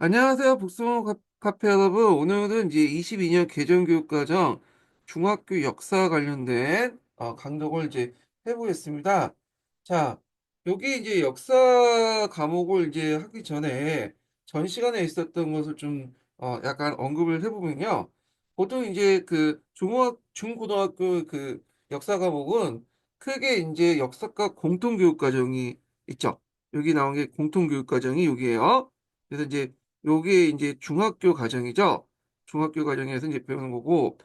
안녕하세요, 북스모 카페 여러분. 오늘은 이제 22년 개정교육과정 중학교 역사 관련된 강독을 이제 해보겠습니다. 자, 여기 이제 역사 과목을 이제 하기 전에 전 시간에 있었던 것을 좀 약간 언급을 해보면요. 보통 이제 그 중고등학교 그 역사 과목은 크게 이제 역사과 공통교육과정이 있죠. 여기 나온 게 공통교육과정이 여기에요. 그래서 이제 요게 이제 중학교 과정이죠. 중학교 과정에서 이제 배우는 거고,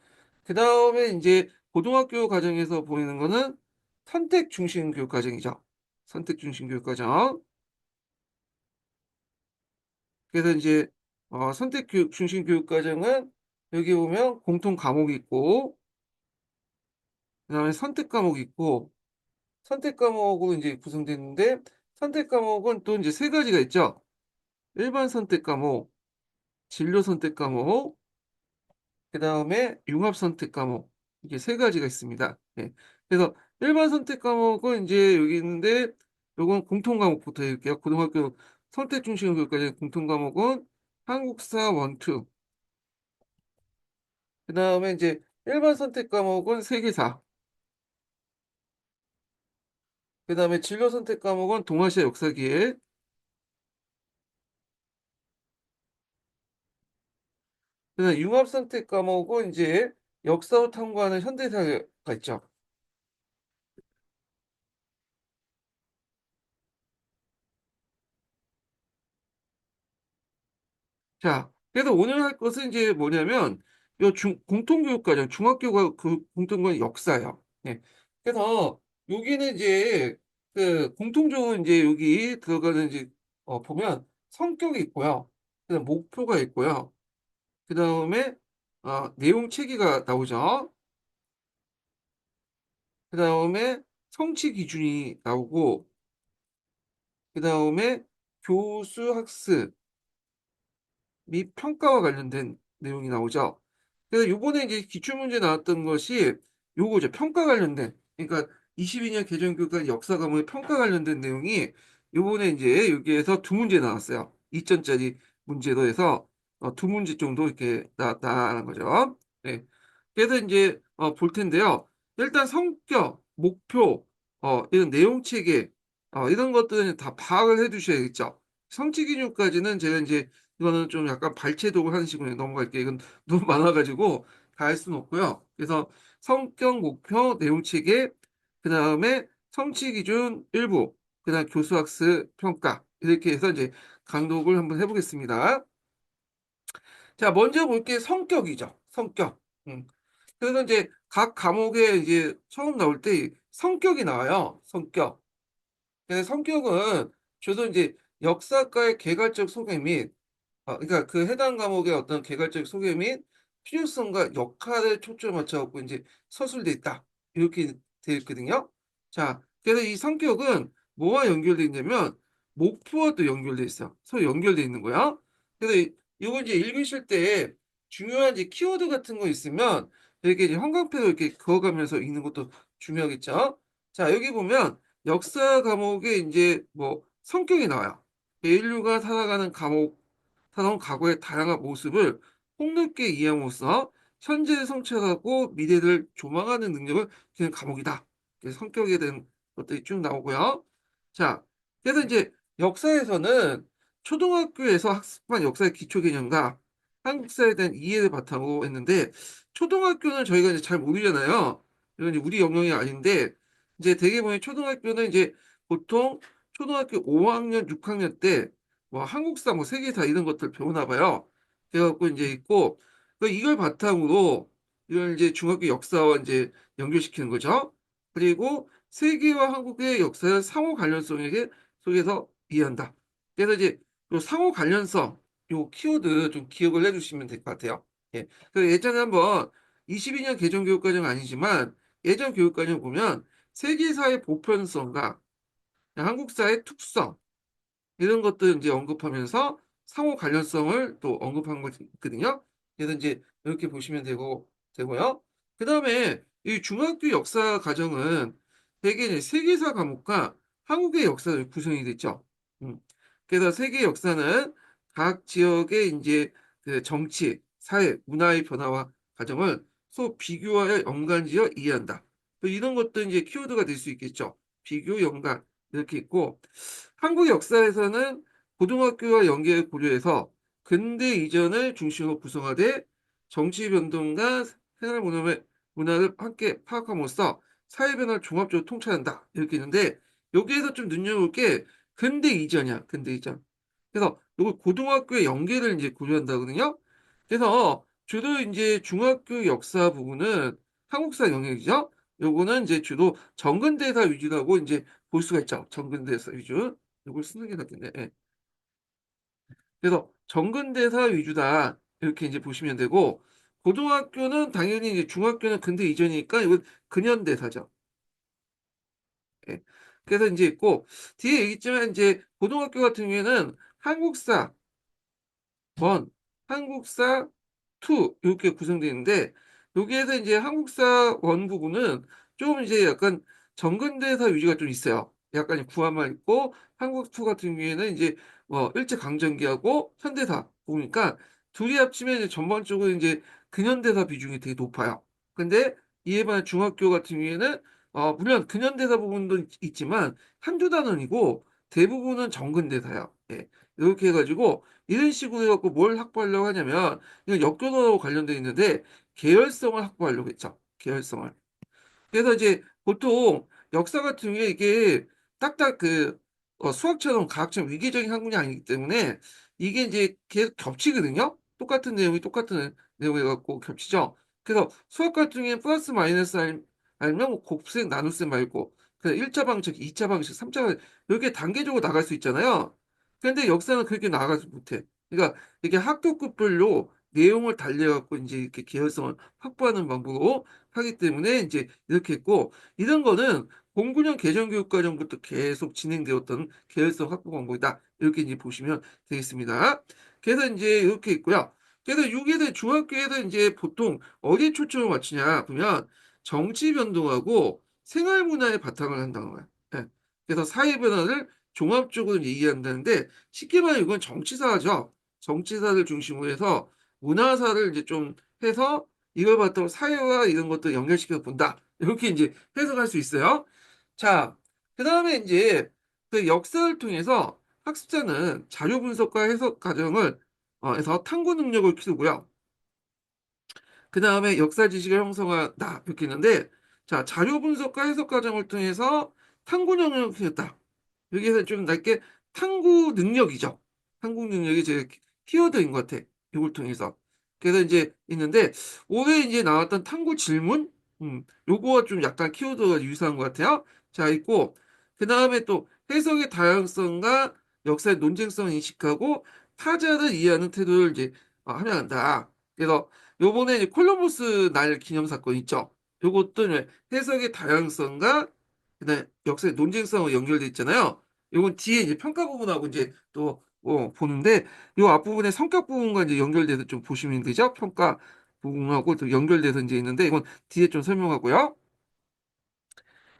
그 다음에 이제 고등학교 과정에서 보이는 거는 선택 중심 교육 과정이죠. 선택 중심 교육 과정. 그래서 이제 중심 교육 과정은 여기 보면 공통 과목이 있고, 그다음에 선택 과목이 있고, 선택 과목으로 이제 구성됐는데, 선택 과목은 또 이제 세 가지가 있죠. 일반 선택 과목, 진로 선택 과목, 그 다음에 융합 선택 과목 이게 세 가지가 있습니다. 네. 그래서 일반 선택 과목은 이제 여기 있는데 요건 공통 과목부터 해볼게요. 고등학교 선택 중심 교육까지 공통 과목은 한국사 원투. 그 다음에 이제 일반 선택 과목은 세계사. 그 다음에 진로 선택 과목은 동아시아 역사기획. 그 다음에 융합 선택 과목은 이제 역사を탐구하는 현대사가 있죠. 자, 그래서 오늘 할 것은 이제 뭐냐면, 공통교육과정, 그 공통교육 역사예요. 네. 그래서 여기는 이제 그 공통적으로 이제 여기 들어가는 이제 보면 성격이 있고요. 그다음 목표가 있고요. 그 다음에 내용 체계가 나오죠. 그 다음에 성취 기준이 나오고, 그 다음에 교수 학습 및 평가와 관련된 내용이 나오죠. 그래서 요번에 이제 기출문제 나왔던 것이 요거죠. 평가 관련된. 그러니까 22년 개정교과 역사 과목의 평가 관련된 내용이 요번에 이제 여기에서 두 문제 나왔어요. 2점짜리 문제로 해서 두 문제 정도 이렇게 나왔다는 거죠. 네. 그래서 이제 볼 텐데요. 일단 성격, 목표, 이런 내용 체계, 이런 것들은 다 파악을 해 두셔야겠죠. 성취 기준까지는 제가 이제 이거는 좀 약간 발췌독을 하는 식으로 넘어갈게요. 이건 너무 많아가지고 다 할 수는 없고요. 그래서 성격, 목표, 내용 체계, 그 다음에 성취 기준 일부, 그 다음 교수학습 평가 이렇게 해서 이제 강독을 한번 해보겠습니다. 자, 먼저 볼 게 성격이죠. 성격. 그래서 이제 각 과목에 이제 처음 나올 때 성격이 나와요. 성격. 그래서 성격은 주로 이제 역사과의 개괄적 소개 및 그러니까 그 해당 과목의 어떤 개괄적 소개 및 필요성과 역할에 초점을 맞춰갖고 이제 서술돼 있다. 이렇게 되어 있거든요. 자, 그래서 이 성격은 뭐와 연결돼 있냐면 목표와 또 연결돼 있어. 서로 연결돼 있는 거야. 그래서 이거 이제 읽으실 때 중요한 이제 키워드 같은 거 있으면 이렇게 이제 형광펜으로 이렇게 그어가면서 읽는 것도 중요하겠죠. 자, 여기 보면 역사 과목에 이제 뭐 성격이 나와요. 인류가 살아가는 과목 살아온 과거의 다양한 모습을 폭넓게 이해함으로써 현재를 성찰하고 미래를 조망하는 능력을 기르는 과목이다. 그래서 성격에 대한 것들이 쭉 나오고요. 자, 그래서 이제 역사에서는 초등학교에서 학습한 역사의 기초 개념과 한국사에 대한 이해를 바탕으로 했는데 초등학교는 저희가 이제 잘 모르잖아요. 이건 이제 우리 영역이 아닌데 이제 대개 보면 초등학교는 이제 보통 초등학교 5학년, 6학년 때 뭐 한국사, 뭐 세계사 이런 것들 배우나 봐요. 그래갖고 이제 있고 이걸 바탕으로 이걸 이제 중학교 역사와 이제 연결시키는 거죠. 그리고 세계와 한국의 역사의 상호 관련성에게 속에서 이해한다. 그래서 이제 요 상호 관련성 요 키워드 좀 기억을 해주시면 될 것 같아요. 예. 그 예전에 한번 22년 개정교육과정 아니지만 예전 교육과정 보면 세계사의 보편성과 한국사의 특성 이런 것들 이제 언급하면서 상호 관련성을 또 언급한 거 있거든요. 그래서 이제 이렇게 보시면 되고요. 그 다음에 이 중학교 역사 과정은 대개 이제 세계사 과목과 한국의 역사를 구성이 됐죠. 그래서 세계 역사는 각 지역의 이제 그 정치, 사회, 문화의 변화와 과정을 서로 비교하여 연관지어 이해한다. 또 이런 것도 이제 키워드가 될 수 있겠죠. 비교, 연관 이렇게 있고 한국 역사에서는 고등학교와 연계를 고려해서 근대 이전을 중심으로 구성하되 정치 변동과 생활 문화를 함께 파악함으로써 사회 변화를 종합적으로 통찰한다. 이렇게 있는데 여기에서 좀 눈여볼 게 근대 이전이야. 근대 이전. 그래서 요거 고등학교의 연계를 이제 고려한다거든요. 그래서 주로 이제 중학교 역사 부분은 한국사 영역이죠. 요거는 이제 주로 정근대사 위주라고 이제 볼 수가 있죠. 정근대사 위주. 요걸 쓰는 게 낫겠네. 예. 그래서 정근대사 위주다. 이렇게 이제 보시면 되고, 고등학교는 당연히 이제 중학교는 근대 이전이니까 이건 근현대사죠. 예. 그래서 이제 있고, 뒤에 얘기했지만 이제 고등학교 같은 경우에는 한국사, 원, 한국사, 투 이렇게 구성되어 있는데 여기에서 이제 한국사 원 부분은 좀 이제 약간 정근대사 위주가 좀 있어요. 약간 구화만 있고 한국 투 같은 경우에는 이제 뭐 일제강점기하고 현대사 보니까 둘이 합치면 이제 전반적으로 이제 근현대사 비중이 되게 높아요. 근데 이에 반해 중학교 같은 경우에는 물론 근현대사 부분도 있지만 한두 단원이고 대부분은 정근대사예요. 예. 이렇게 해가지고 이런 식으로 해갖고 뭘 확보하려고 하냐면, 이건 역교도하고 관련돼 있는데, 계열성을 확보하려고 했죠. 계열성을. 그래서 이제 보통 역사 같은 경우에 이게 딱딱 수학처럼 과학처럼 위계적인 학문이 아니기 때문에 이게 이제 계속 겹치거든요. 똑같은 내용이 똑같은 내용이 갖고 겹치죠. 그래서 수학 같은 경우에 플러스 마이너스 알면 뭐 곱셈 나눗셈 말고 그 1차 방식, 2차 방식, 3차 방식 이렇게 단계적으로 나갈 수 있잖아요. 근데 역사는 그렇게 나가지 못해. 그러니까 이게 학교급별로 내용을 달리해갖고 이제 이렇게 계열성을 확보하는 방법으로 하기 때문에 이제 이렇게 했고 이런 거는 09년 개정교육과정부터 계속 진행되었던 계열성 확보 방법이다. 이렇게 이제 보시면 되겠습니다. 그래서 이제 이렇게 있고요. 그래서 6에서 중학교에서 이제 보통 어디에 초점을 맞추냐 보면 정치 변동하고 생활 문화에 바탕을 한다는 거야. 예. 그래서 사회 변화를 종합적으로 이해한다는데 쉽게 말하면 이건 정치사죠. 정치사를 중심으로 해서 문화사를 이제 좀 해서 이걸 바탕으로 사회와 이런 것도 연결시켜서 본다. 이렇게 이제 해석할 수 있어요. 자, 그 다음에 이제 그 역사를 통해서 학습자는 자료 분석과 해석 과정을 해서 탐구 능력을 키우고요. 그 다음에 역사 지식을 형성한다. 이렇게 있는데, 자, 자료 분석과 해석 과정을 통해서 탐구 능력을 키웠다. 여기에서 좀 낮게 탐구 능력이죠. 탐구 능력이 제 키워드인 것 같아. 이걸 통해서. 그래서 이제 있는데, 올해 이제 나왔던 탐구 질문? 요거가 좀 약간 키워드가 유사한 것 같아요. 자, 있고, 그 다음에 또 해석의 다양성과 역사의 논쟁성을 인식하고 타자를 이해하는 태도를 이제 함양한다. 그래서 요번에 이제 콜럼버스 날 기념 사건 있죠. 요것도 이제 해석의 다양성과 그다음에 역사의 논쟁성으로 연결돼 있잖아요. 요건 뒤에 이제 평가 부분하고 이제 또 보는데 요 앞부분에 성격 부분과 이제 연결돼서 좀 보시면 되죠. 평가 부분하고 또 연결돼서 이제 있는데 이건 뒤에 좀 설명하고요.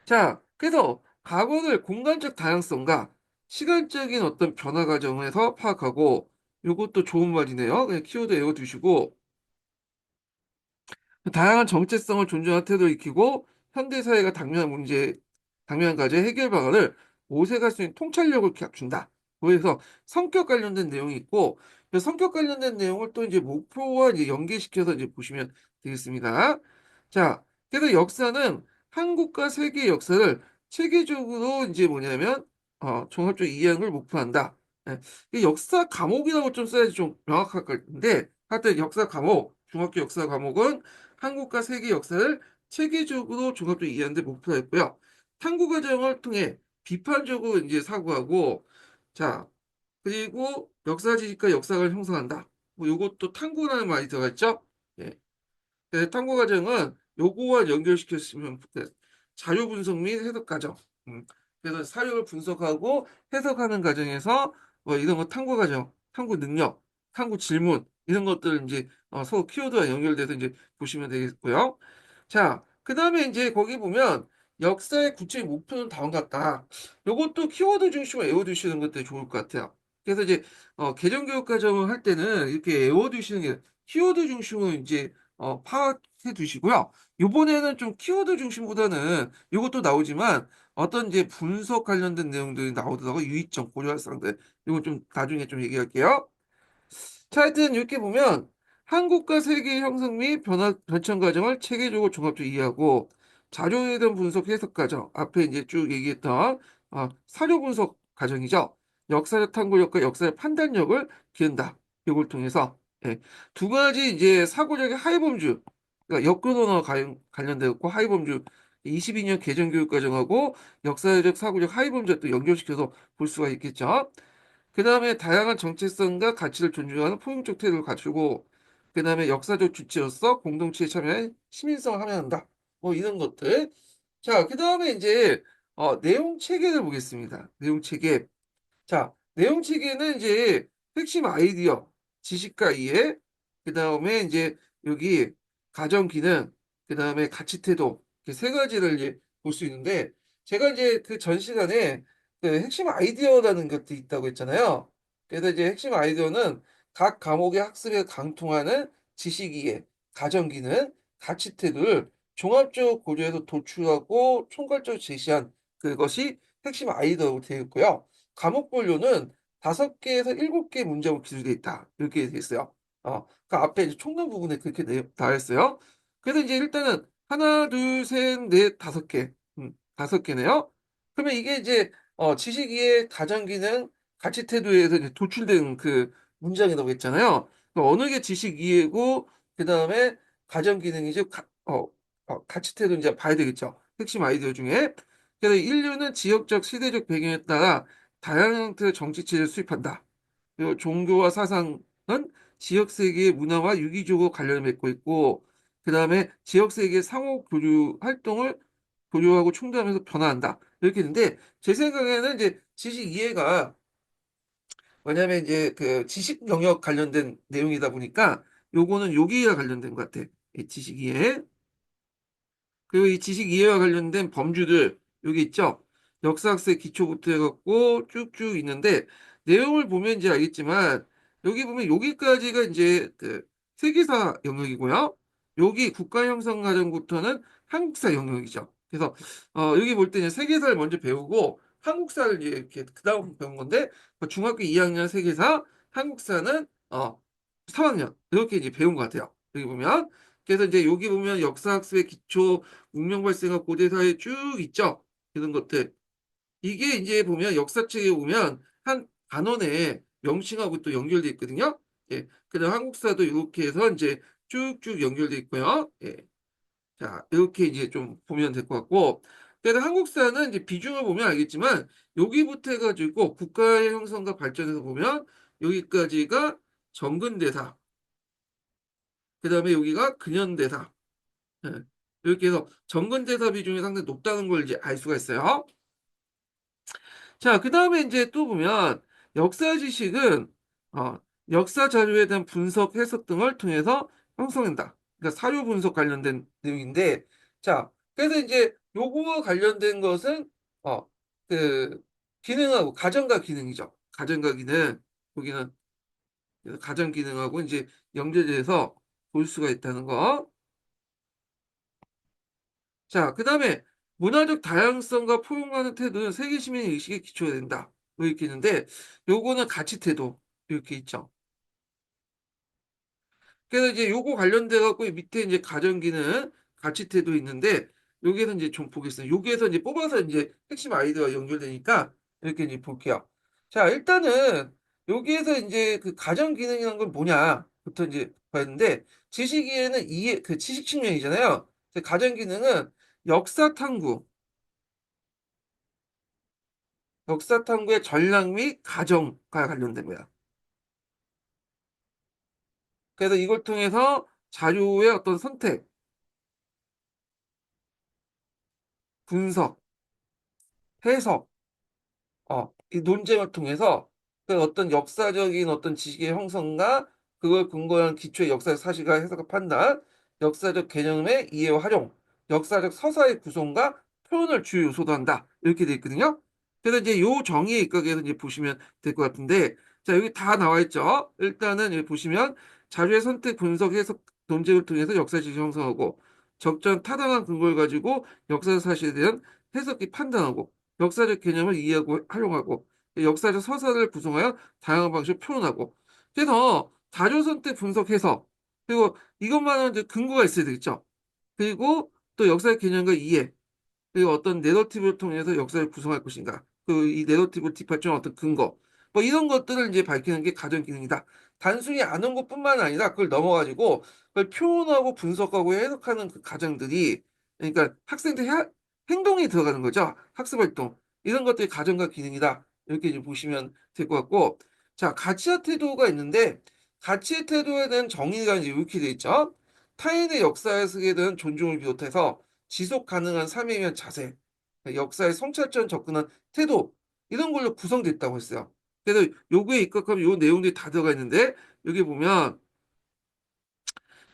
자, 그래서 과거를 공간적 다양성과 시간적인 어떤 변화 과정에서 파악하고 요것도 좋은 말이네요. 그냥 키워드 외워두시고 다양한 정체성을 존중하는 태도를 익히고 현대사회가 당면한 과제 해결 방안을 모색할 수 있는 통찰력을 준다. 그래서 성격 관련된 내용이 있고, 그 성격 관련된 내용을 또 이제 목표와 이제 연계시켜서 이제 보시면 되겠습니다. 자, 그래서 역사는 한국과 세계의 역사를 체계적으로 이제 뭐냐면, 종합적 이해하는 걸 목표한다. 예, 이 역사 과목이라고 좀 써야지 좀 명확할 것 같은데, 하여튼 역사 과목, 중학교 역사 과목은 한국과 세계 역사를 체계적으로 종합적으로 이해하는 데 목표가 있고요. 탐구 과정을 통해 비판적으로 이제 사고하고, 자, 그리고 역사 지식과 역사를 형성한다. 뭐 요것도 탐구라는 말이 들어가 있죠? 예. 탐구 과정은 요거와 연결시켰으면 자료 분석 및 해석 과정. 음. 그래서 사료를 분석하고 해석하는 과정에서 뭐 이런 거 탐구 과정, 탐구 능력, 탐구 질문 이런 것들 이제 서로 키워드와 연결돼서 이제 보시면 되겠고요. 자, 그 다음에 이제 거기 보면 역사의 구체적 목표는 다음과 같다. 요것도 키워드 중심으로 외워두시는 것도 좋을 것 같아요. 그래서 이제 개정 교육 과정을 할 때는 이렇게 외워두시는 게 키워드 중심으로 이제 파악해 두시고요. 요번에는 좀 키워드 중심보다는 요것도 나오지만 어떤 이제 분석 관련된 내용들이 나오더라고요. 유의점, 고려할 사항들. 이건 좀 나중에 좀 얘기할게요. 자, 하여튼 이렇게 보면 한국과 세계의 형성 및 변천 과정을 체계적으로 종합적으로 이해하고 자료에 대한 분석 해석 과정, 앞에 이제 쭉 얘기했던 사료 분석 과정이죠. 역사적 탐구력과 역사적 판단력을 기른다. 이걸 통해서 예, 두 가지 이제 사고력의 하이범주, 그러니까 역근 언어 관련되어 있고 하이범주 22년 개정 교육 과정하고 역사적 사고력 하이범주 또 연결시켜서 볼 수가 있겠죠. 그 다음에 다양한 정체성과 가치를 존중하는 포용적 태도를 갖추고, 그 다음에 역사적 주체로서 공동체에 참여해 시민성을 함양한다. 뭐 이런 것들. 자, 그 다음에 이제 내용 체계를 보겠습니다. 내용 체계. 자, 내용 체계는 이제 핵심 아이디어, 지식과 이해, 그 다음에 이제 여기 가정 기능, 그 다음에 가치 태도, 이렇게 세 가지를 이제 볼 수 있는데, 제가 이제 그 전 시간에 그 핵심 아이디어라는 것도 있다고 했잖아요. 그래서 이제 핵심 아이디어는 각 과목의 학습에 강통하는 지식 이해, 가정 기능, 가치 태도를 종합적으로 고려해서 도출하고 총괄적으로 제시한 그것이 핵심 아이디어로 되어 있고요. 과목 분류는 5개에서 7개 문제로 기술되어 있다. 이렇게 되어 있어요. 그 앞에 이제 총론 부분에 그렇게 다 했어요. 그래서 이제 일단은 하나, 둘, 셋, 넷, 5개. 5개네요. 그러면 이게 이제 지식이해, 가정기능, 가치태도에서 이제 도출된 그 문장이라고 했잖아요. 그럼 어느 게 지식이해고 그 다음에 가정기능이죠. 가치태도 이제 봐야 되겠죠. 핵심 아이디어 중에. 그래서 인류는 지역적, 시대적 배경에 따라 다양한 형태의 정치체를 수립한다. 그리고 종교와 사상은 지역 세계의 문화와 유기적으로 관련을 맺고 있고, 그 다음에 지역 세계의 상호 교류 활동을 교류하고 충돌하면서 변화한다. 이렇게 있는데, 제 생각에는 이제 지식 이해가, 왜냐면 이제 그 지식 영역 관련된 내용이다 보니까, 요거는 여기와 관련된 것 같아. 이 지식 이해. 그리고 이 지식 이해와 관련된 범주들 여기 있죠. 역사학습 기초부터 해갖고 쭉쭉 있는데 내용을 보면 이제 알겠지만 여기 보면 여기까지가 이제 그 세계사 영역이고요. 여기 국가형성과정부터는 한국사 영역이죠. 그래서 여기 볼 때는 세계사를 먼저 배우고 한국사를 이제 이렇게 그다음 배운 건데 중학교 2학년 세계사, 한국사는 3학년 이렇게 이제 배운 것 같아요. 여기 보면. 그래서 이제 여기 보면 역사학습의 기초 문명 발생과 고대 사회 쭉 있죠. 이런 것들. 이게 이제 보면 역사책에 보면 한 단원에 명칭하고 또 연결돼 있거든요. 예. 그다음 한국사도 이렇게 해서 이제 쭉쭉 연결돼 있고요. 예. 자, 이렇게 이제 좀 보면 될 것 같고. 그래서 한국사는 이제 비중을 보면 알겠지만 여기부터 해가지고 국가의 형성과 발전에서 보면 여기까지가 정근대사. 그다음에 여기가 근현대사. 예. 이렇게 해서 정근대사 비중이 상당히 높다는 걸 이제 알 수가 있어요. 자, 그 다음에 이제 또 보면 역사 지식은 역사 자료에 대한 분석, 해석 등을 통해서 형성한다. 그러니까 사료 분석 관련된 내용인데, 자, 그래서 이제 요거와 관련된 것은 그 기능하고 가정과 기능이죠. 가정과 기능. 여기는 가정 기능하고 이제 연결돼서 볼 수가 있다는 거. 자, 그 다음에 문화적 다양성과 포용하는 태도는 세계 시민의 의식에 기초해야 된다. 뭐 이렇게 있는데, 요거는 가치 태도. 이렇게 있죠. 그래서 이제 요거 관련돼 갖고 밑에 이제 가정 기능, 가치 태도 있는데, 여기에서 이제 좀 보겠습니다. 여기에서 이제 뽑아서 이제 핵심 아이디어가 연결되니까 이렇게 이제 볼게요. 자, 일단은 여기에서 이제 그 가정 기능이라는 건 뭐냐부터 이제 봐야되는데, 지식이에는 이해, 그 지식 측면이잖아요. 가정 기능은 역사 탐구, 역사 탐구의 전략 및 가정과 관련된 거야. 그래서 이걸 통해서 자료의 어떤 선택, 분석, 해석, 이 논쟁을 통해서 그 어떤 역사적인 어떤 지식의 형성과 그걸 근거한 기초의 역사적 사실과 해석과 판단, 역사적 개념의 이해와 활용, 역사적 서사의 구성과 표현을 주요 요소로 한다. 이렇게 돼 있거든요. 그래서 이제 요 정의에 입각해서 이제 보시면 될 것 같은데, 자, 여기 다 나와 있죠. 일단은 여기 보시면 자료의 선택, 분석, 해석, 논쟁을 통해서 역사지식 형성하고 적절한 타당한 근거를 가지고 역사 사실에 대한 해석이 판단하고 역사적 개념을 이해하고 활용하고 역사적 서사를 구성하여 다양한 방식으로 표현하고 그래서 자료 선택, 분석, 해석 그리고 이것만은 이제 근거가 있어야 되겠죠. 그리고 또 역사의 개념과 이해 그리고 어떤 내러티브를 통해서 역사를 구성할 것인가. 그 이 내러티브를 뒷받침한 어떤 근거. 뭐 이런 것들을 이제 밝히는 게 가정 기능이다. 단순히 아는 것뿐만 아니라 그걸 넘어가지고 그걸 표현하고 분석하고 해석하는 그 과정들이 그러니까 학생들 행동이 들어가는 거죠. 학습 활동. 이런 것들이 가정과 기능이다. 이렇게 이제 보시면 될 것 같고. 자, 가치와 태도가 있는데 가치의 태도에 대한 정의가 이제 이렇게 돼 있죠. 타인의 역사 해석에 대한 존중을 비롯해서 지속 가능한 삶에 대한 자세, 역사의 성찰점 접근한 태도 이런 걸로 구성됐다고 했어요. 그래서 요거에 입각하면 요 내용들이 다 들어가 있는데 여기 보면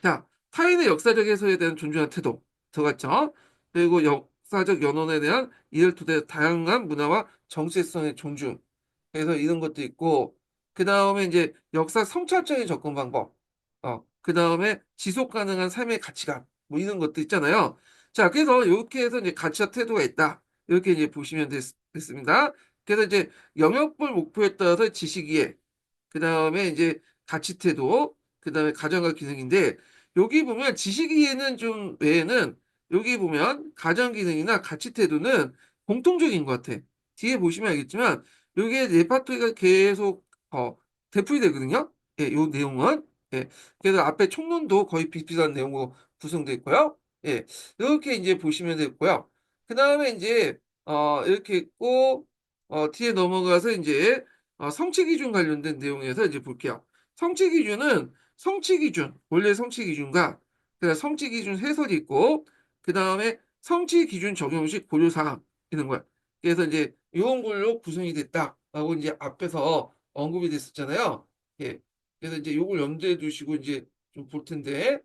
자 타인의 역사적 해석에 대한 존중한 태도 들어갔죠. 그리고 역사적 연원에 대한 이를 토대 다양한 문화와 정체성의 존중. 그래서 이런 것도 있고 그 다음에 이제 역사 성찰적인 접근 방법. 그 다음에 지속 가능한 삶의 가치관. 뭐 이런 것도 있잖아요. 자, 그래서 이렇게 해서 이제 가치와 태도가 있다. 이렇게 이제 보시면 됐습니다. 그래서 이제 영역별 목표에 따라서 지식이해. 그 다음에 이제 가치 태도. 그 다음에 가정과 기능인데 여기 보면 지식이해는 좀 외에는 여기 보면 가정 기능이나 가치 태도는 공통적인 것 같아. 뒤에 보시면 알겠지만 요게 레파토리가 계속 대풀이 되거든요. 예, 요 내용은. 예. 그래서 앞에 총론도 거의 비슷비슷한 내용으로 구성되어 있고요. 예. 이렇게 이제 보시면 되고요. 그다음에 이제 이렇게 있고 뒤에 넘어가서 이제 성취 기준 관련된 내용에서 이제 볼게요. 성취 기준은 성취 기준, 원래 성취 기준과 그다음 성취 기준 해설이 있고 그다음에 성취 기준 적용 시 고려 사항 있는 거야. 그래서 이제 이런 걸로 구성이 됐다라고 이제 앞에서 언급이 됐었잖아요. 예. 그래서 이제 요걸 염두에 두시고 이제 좀 볼 텐데.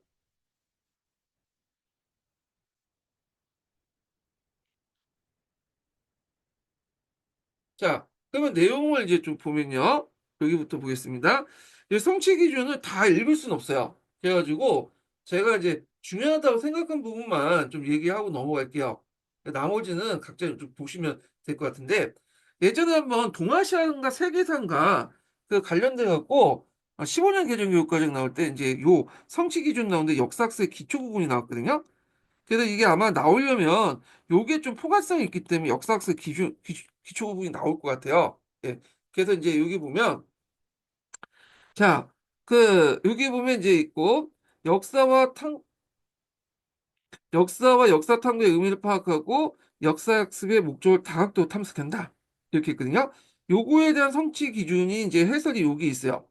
자, 그러면 내용을 이제 좀 보면요. 여기부터 보겠습니다. 이 성취 기준을 다 읽을 수는 없어요. 그래가지고 제가 이제 중요하다고 생각한 부분만 좀 얘기하고 넘어갈게요. 나머지는 각자 좀 보시면 될 것 같은데 예전에 한번 동아시아인가 세계사인가 그 관련돼 갖고 15년 개정교육과정 나올 때 이제 요 성취 기준 나오는데 역사학습의 기초 부분이 나왔거든요. 그래서 이게 아마 나오려면 요게 좀 포괄성이 있기 때문에 역사학습 기초 부분이 나올 것 같아요. 예. 그래서 이제 여기 보면 자, 여기 보면 이제 있고 역사와 탕 역사와 역사 탐구의 의미를 파악하고 역사학습의 목적을 다각도로 탐색한다. 이렇게 있거든요. 요거에 대한 성취 기준이 이제 해설이 여기 있어요.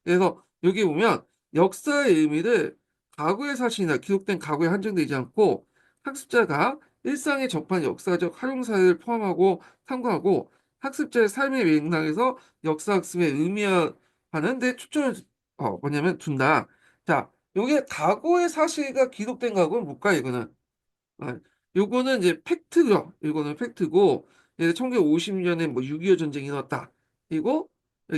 그래서 여기 보면 역사의 의미를 과거의 사실이나 기록된 과거에 한정되지 않고 학습자가 일상에 접한 역사적 활용 사례를 포함하고 탐구하고 학습자의 삶의 맥락에서 역사 학습의 의미화하는 데 초점을 뭐냐면 둔다. 자, 요게 과거의 사실과 기록된 과거는 뭘까 이거는? 아, 요거는 이제 팩트죠. 이거는 팩트고, 1950년에 뭐 6.25 전쟁이 일어났다. 그리고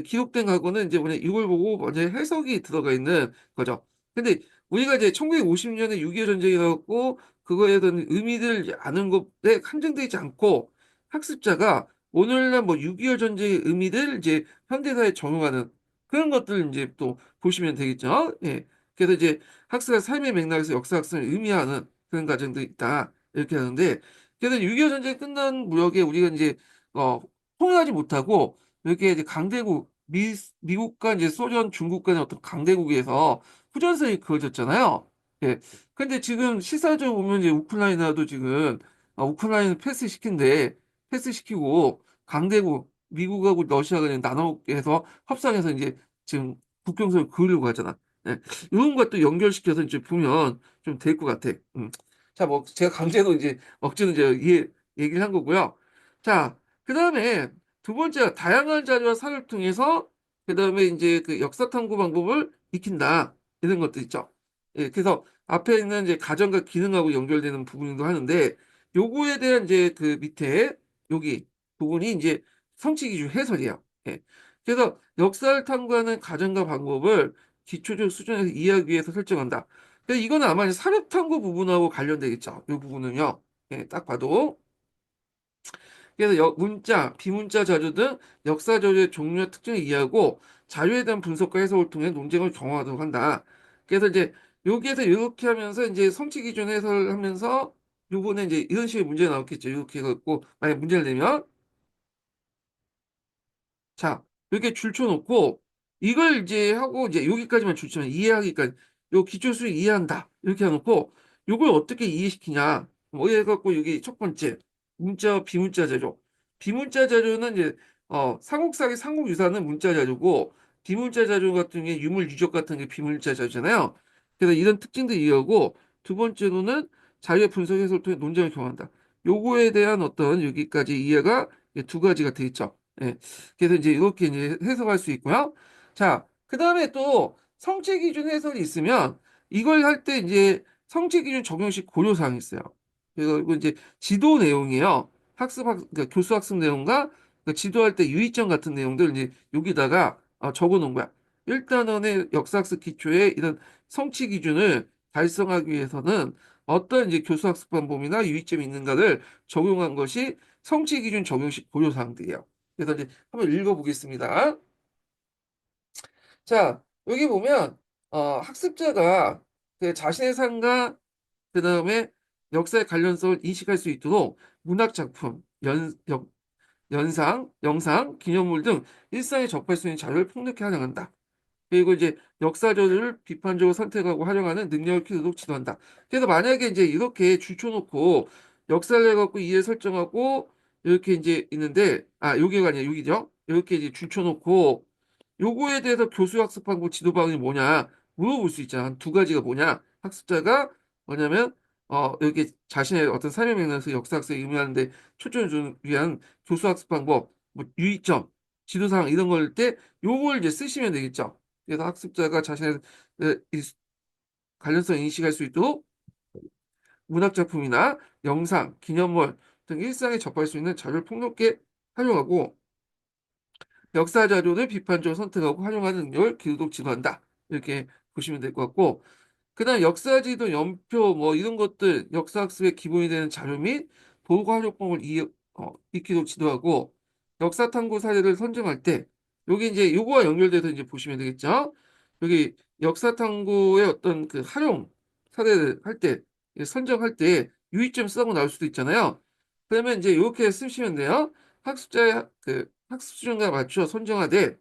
기록된 과거는 이제 뭐냐, 이걸 보고 먼저 해석이 들어가 있는 거죠. 근데 우리가 이제 1950년에 6.25 전쟁이 일어났고, 그거에 대한 의미를 이제 아는 것에 한정되지 않고, 학습자가 오늘날 뭐 6.25 전쟁의 의미를 이제 현대사에 적용하는 그런 것들 이제 또 보시면 되겠죠. 예. 그래서 이제 학습의 삶의 맥락에서 역사 학습을 의미하는 그런 과정도 있다. 이렇게 하는데, 그래서 6.25 전쟁 끝난 무렵에 우리가 이제, 통일하지 못하고, 이렇게 이제 강대국, 미국과 이제 소련, 중국 간의 어떤 강대국에서 후전선이 그어졌잖아요. 예. 근데 지금 시사적으로 보면 이제 우크라이나도 지금, 우크라이나 패스시키고, 강대국, 미국하고 러시아가 이제 나눠서 협상해서 이제 지금 국경선을 그으려고 하잖아. 예. 이런 것도 연결시켜서 이제 보면 좀 될 것 같아. 자, 뭐, 제가 강제로 이제 억지로 이제 얘기를 한 거고요. 자, 그 다음에 두 번째, 다양한 자료와 사료를 통해서 그 다음에 이제 그 역사 탐구 방법을 익힌다. 이런 것도 있죠. 예, 그래서 앞에 있는 이제 가정과 기능하고 연결되는 부분도 하는데 요거에 대한 이제 그 밑에 여기 부분이 이제 성취 기준 해설이에요. 예. 그래서 역사를 탐구하는 과정과 방법을 기초적 수준에서 이해하기 위해서 설정한다. 그래서 이거는 아마 이제 사료 탐구 부분하고 관련되겠죠. 이 부분은요. 예, 딱 봐도. 그래서 문자, 비문자 자료 등 역사 자료의 종류와 특징을 이해하고 자료에 대한 분석과 해석을 통해 논쟁을 정화하도록 한다. 그래서 이제 여기에서 이렇게 하면서 이제 성취 기준 해설을 하면서 요번에 이제 이런 식의 문제가 나왔겠죠. 이렇게 해갖고 만약 문제를 내면 자, 이렇게 줄쳐놓고 이걸 이제 하고 이제 여기까지만 줄치면 이해하기까지 요 기초수를 이해한다 이렇게 해놓고 요걸 어떻게 이해시키냐 뭐 해갖고 여기 첫 번째 문자 비문자 자료 비문자 자료는 이제 삼국사기 삼국유사는 문자 자료고 비문자 자료 같은 게 유물 유적 같은 게 비문자 자료잖아요. 그래서 이런 특징도 이해하고 두 번째로는 자료의 분석 해석을 통해 논쟁을 경험한다. 요거에 대한 어떤 여기까지 이해가 두 가지가 돼 있죠. 예. 그래서 이제 이렇게 이제 해석할 수 있고요. 자, 그 다음에 또 성취 기준 해설이 있으면 이걸 할 때 이제 성취 기준 적용식 고려사항이 있어요. 그래서 이거 이제 지도 내용이에요. 그러니까 교수 학습 내용과 그 지도할 때 유의점 같은 내용들 이제 여기다가 적어 놓은 거야. 일단원의 역사학습 기초에 이런 성취 기준을 달성하기 위해서는 어떤 이제 교수 학습 방법이나 유의점이 있는가를 적용한 것이 성취 기준 적용식 고려사항들이에요. 그래서 이제 한번 읽어보겠습니다. 자, 여기 보면 학습자가 그 자신의 삶과 그 다음에 역사의 관련성을 인식할 수 있도록 문학 작품, 연상, 영상, 기념물 등 일상에 접할 수 있는 자료를 폭넓게 활용한다. 그리고 이제 역사적을 비판적으로 선택하고 활용하는 능력을 키우도록 지도한다. 그래서 만약에 이제 이렇게 줄쳐놓고 역사를 해갖고 이해 설정하고 이렇게 이제 있는데 여기가 아니라 여기죠. 이렇게 이제 줄쳐놓고 요거에 대해서 교수 학습 방법 지도 방안이 뭐냐 물어볼 수 있잖아. 한 두 가지가 뭐냐. 학습자가 뭐냐면 이렇게 자신의 어떤 삶의 맥락에서 역사 학습에 의미하는데 초점을 주는 위한 교수 학습 방법, 뭐 유의점, 지도사항 이런 걸 때 요걸 이제 쓰시면 되겠죠. 그래서 학습자가 자신의 이 관련성 인식할 수 있도록 문학 작품이나 영상, 기념물 등 일상에 접할 수 있는 자료를 폭넓게 활용하고 역사 자료를 비판적으로 선택하고 활용하는 능력을 기르도록 지도한다. 이렇게 보시면 될 것 같고 그다음 역사지도 연표 뭐 이런 것들 역사학습의 기본이 되는 자료 및 도구 활용법을 익히도록 지도하고 역사 탐구 사례를 선정할 때 여기 이제 요거와 연결돼서 이제 보시면 되겠죠. 여기 역사 탐구의 어떤 그 활용 사례를 할 때 선정할 때 유의점 쓰고 나올 수도 있잖아요. 그러면 이제 이렇게 쓰시면 돼요. 학습자의 그 학습 수준과 맞춰 선정하되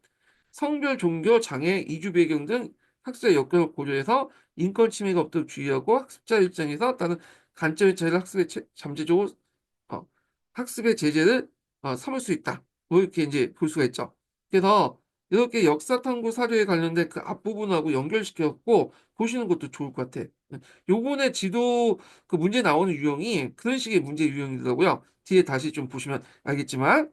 성별, 종교, 장애, 이주 배경 등 학습의 여건을 고려해서 인권 침해가 없도록 주의하고 학습자 입장에서 따른 관점의 차이를 잠재적으로 어, 학습의 제재를 삼을 수 있다. 뭐 이렇게 이제 볼 수가 있죠. 그래서 이렇게 역사 탐구 사료에 관련된 그 앞부분하고 연결시켜갖고 보시는 것도 좋을 것 같아. 요번에 지도 그 문제 나오는 유형이 그런 식의 문제 유형이더라고요. 뒤에 다시 좀 보시면 알겠지만.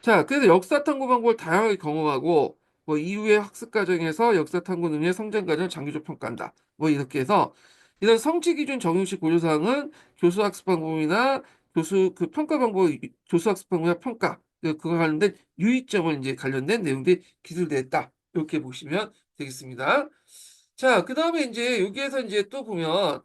자, 그래서 역사 탐구 방법을 다양하게 경험하고 뭐 이후의 학습 과정에서 역사 탐구 능력의 성장 과정을 장기적 평가한다. 뭐 이렇게 해서 이런 성취 기준 적용식 고려 사항은 교수 학습 방법이나 교수 그 평가 방법 교수 학습 방법이나 평가 그거 관련된 유의점을 이제 관련된 내용들이 기술되어 있다. 이렇게 보시면 되겠습니다. 자, 그 다음에 이제 여기에서 이제 또 보면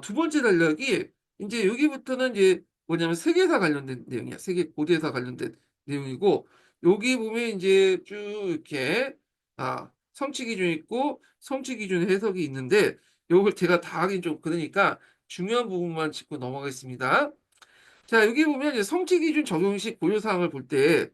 두 번째 단락이 이제 여기부터는 이제 뭐냐면 세계사 관련된 내용이야. 세계 고대사 관련된 내용이고 여기 보면 이제 쭉 이렇게 성취 기준 있고 성취 기준 해석이 있는데 요걸 제가 다 하긴 좀 그러니까 중요한 부분만 짚고 넘어가겠습니다. 자, 여기 보면 이제 성취 기준 적용식 고려 사항을 볼 때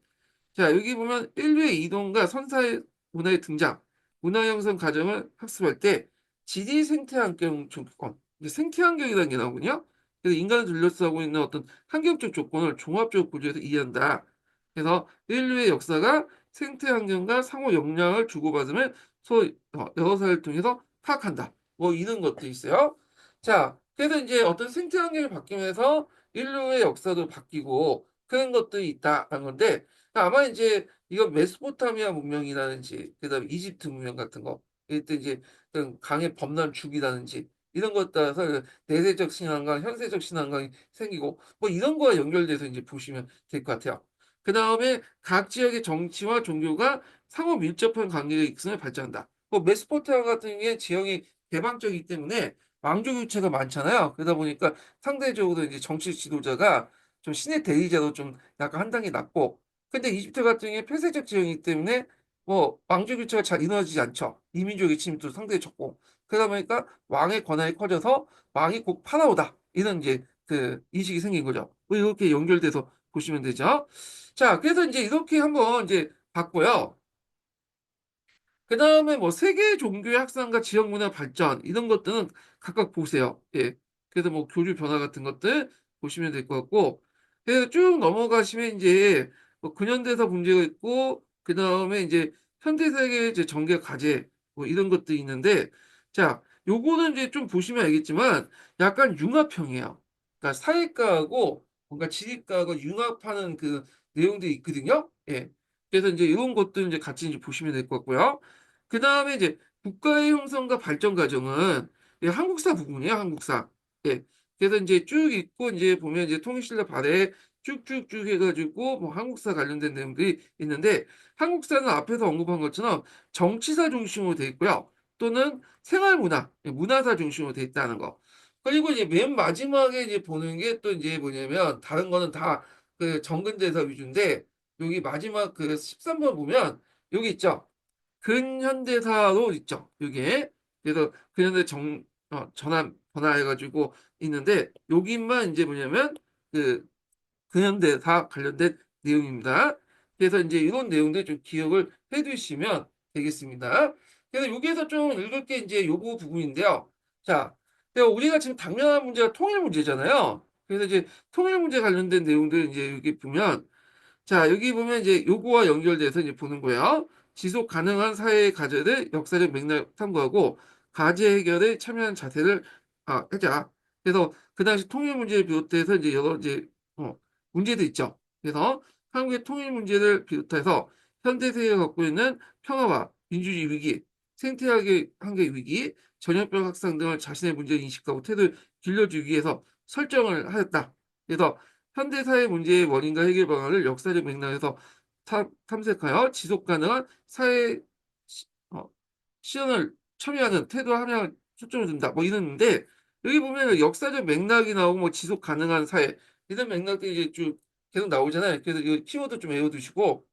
자, 여기 보면 인류의 이동과 선사의 문화의 등장, 문화 형성 과정을 학습할 때 지리 생태 환경 조건, 이게 생태 환경이라는 게 나오거든요. 그래서 인간을 둘러싸고 있는 어떤 환경적 조건을 종합적으로 고려해서 이해한다. 그래서 인류의 역사가 생태 환경과 상호 영향을 주고받으면 소위 여러 사례를 통해서 파악한다. 뭐 이런 것도 있어요. 자, 그래서 이제 어떤 생태 환경이 바뀌면서 인류의 역사도 바뀌고 그런 것들이 있다는 건데 아마 이제 이거 메소포타미아 문명이라든지 그다음에 이집트 문명 같은 거 이때 이제 그런 강의 범람 주기라든지 이런 것 따라서 내세적 신앙과 현세적 신앙관이 생기고 뭐 이런 거와 연결돼서 이제 보시면 될 것 같아요. 그 다음에 각 지역의 정치와 종교가 상호 밀접한 관계가 있음을 발전한다. 뭐 메소포타미아 같은 게 지형이 개방적이기 때문에 왕조 교체가 많잖아요. 그러다 보니까 상대적으로 이제 정치 지도자가 좀 신의 대리자로 좀 약간 한 단계 낮고, 근데 이집트 같은 경우에 폐쇄적 지형이기 때문에 뭐 왕조 교체가 잘 이루어지지 않죠. 이민족의 침입도 상당히 적고, 그러다 보니까 왕의 권한이 커져서 왕이 곧 파라오다, 이런 이제 그 인식이 생긴 거죠. 뭐 이렇게 연결돼서 보시면 되죠. 자, 그래서 이제 이렇게 한번 이제 봤고요. 그 다음에 뭐 세계 종교의 확산과 지역 문화 발전 이런 것들은 각각 보세요. 예. 그래서 뭐 교류 변화 같은 것들 보시면 될 것 같고, 그래서 쭉 넘어가시면 이제 뭐 근현대사 문제가 있고, 그 다음에 이제 현대 세계 이제 전개 과제 뭐 이런 것들이 있는데, 자, 요거는 이제 좀 보시면 알겠지만 약간 융합형이에요. 그러니까 사회과하고 뭔가 지리과하고 융합하는 그 내용들이 있거든요. 예. 그래서 이제 이런 것들 이제 같이 이제 보시면 될 것 같고요. 그 다음에 이제 국가의 형성과 발전 과정은 예, 한국사 부분이에요, 한국사. 예. 그래서 이제 쭉 있고 이제 보면 이제 통일신라 발해 쭉쭉쭉 해가지고 뭐 한국사 관련된 내용들이 있는데, 한국사는 앞에서 언급한 것처럼 정치사 중심으로 돼 있고요. 또는 생활문화, 예, 문화사 중심으로 돼 있다는 거. 그리고 이제 맨 마지막에 이제 보는 게 또 이제 뭐냐면 다른 거는 다 그 정근대사 위주인데, 여기 마지막 그 13번 보면 여기 있죠. 근현대사로 있죠. 이게. 그래서 근현대 전환 변화해가지고 있는데, 여기만 이제 뭐냐면 그 근현대사 관련된 내용입니다. 그래서 이제 이런 내용들 좀 기억을 해두시면 되겠습니다. 그래서 여기에서 좀 읽을 게 이제 요거 부분인데요. 자, 그래서 우리가 지금 당면한 문제가 통일 문제잖아요. 그래서 이제 통일 문제 관련된 내용들 이제 여기 보면, 자, 여기 보면 이제 요거와 연결돼서 이제 보는 거예요. 지속 가능한 사회의 과제를 역사적 맥락 탐구하고 과제 해결에 참여하는 자세를 하자. 그래서 그 당시 통일 문제를 비롯해서 이제 여러 이제 문제도 있죠. 그래서 한국의 통일 문제를 비롯해서 현대 세계가 갖고 있는 평화와 민주주의 위기, 생태학의 한계 위기, 전염병 확산 등을 자신의 문제를 인식하고 태도를 길러주기 위해서 설정을 하였다. 그래서 현대사회 문제의 원인과 해결 방안을 역사적 맥락에서 탐색하여 지속 가능한 사회 어, 실현을 참여하는 태도와 함양을 초점을 둔다. 뭐 이러는데, 여기 보면 역사적 맥락이 나오고 뭐 지속 가능한 사회 이런 맥락들이 이제 쭉 계속 나오잖아요. 그래서 이 키워드 좀 외워두시고,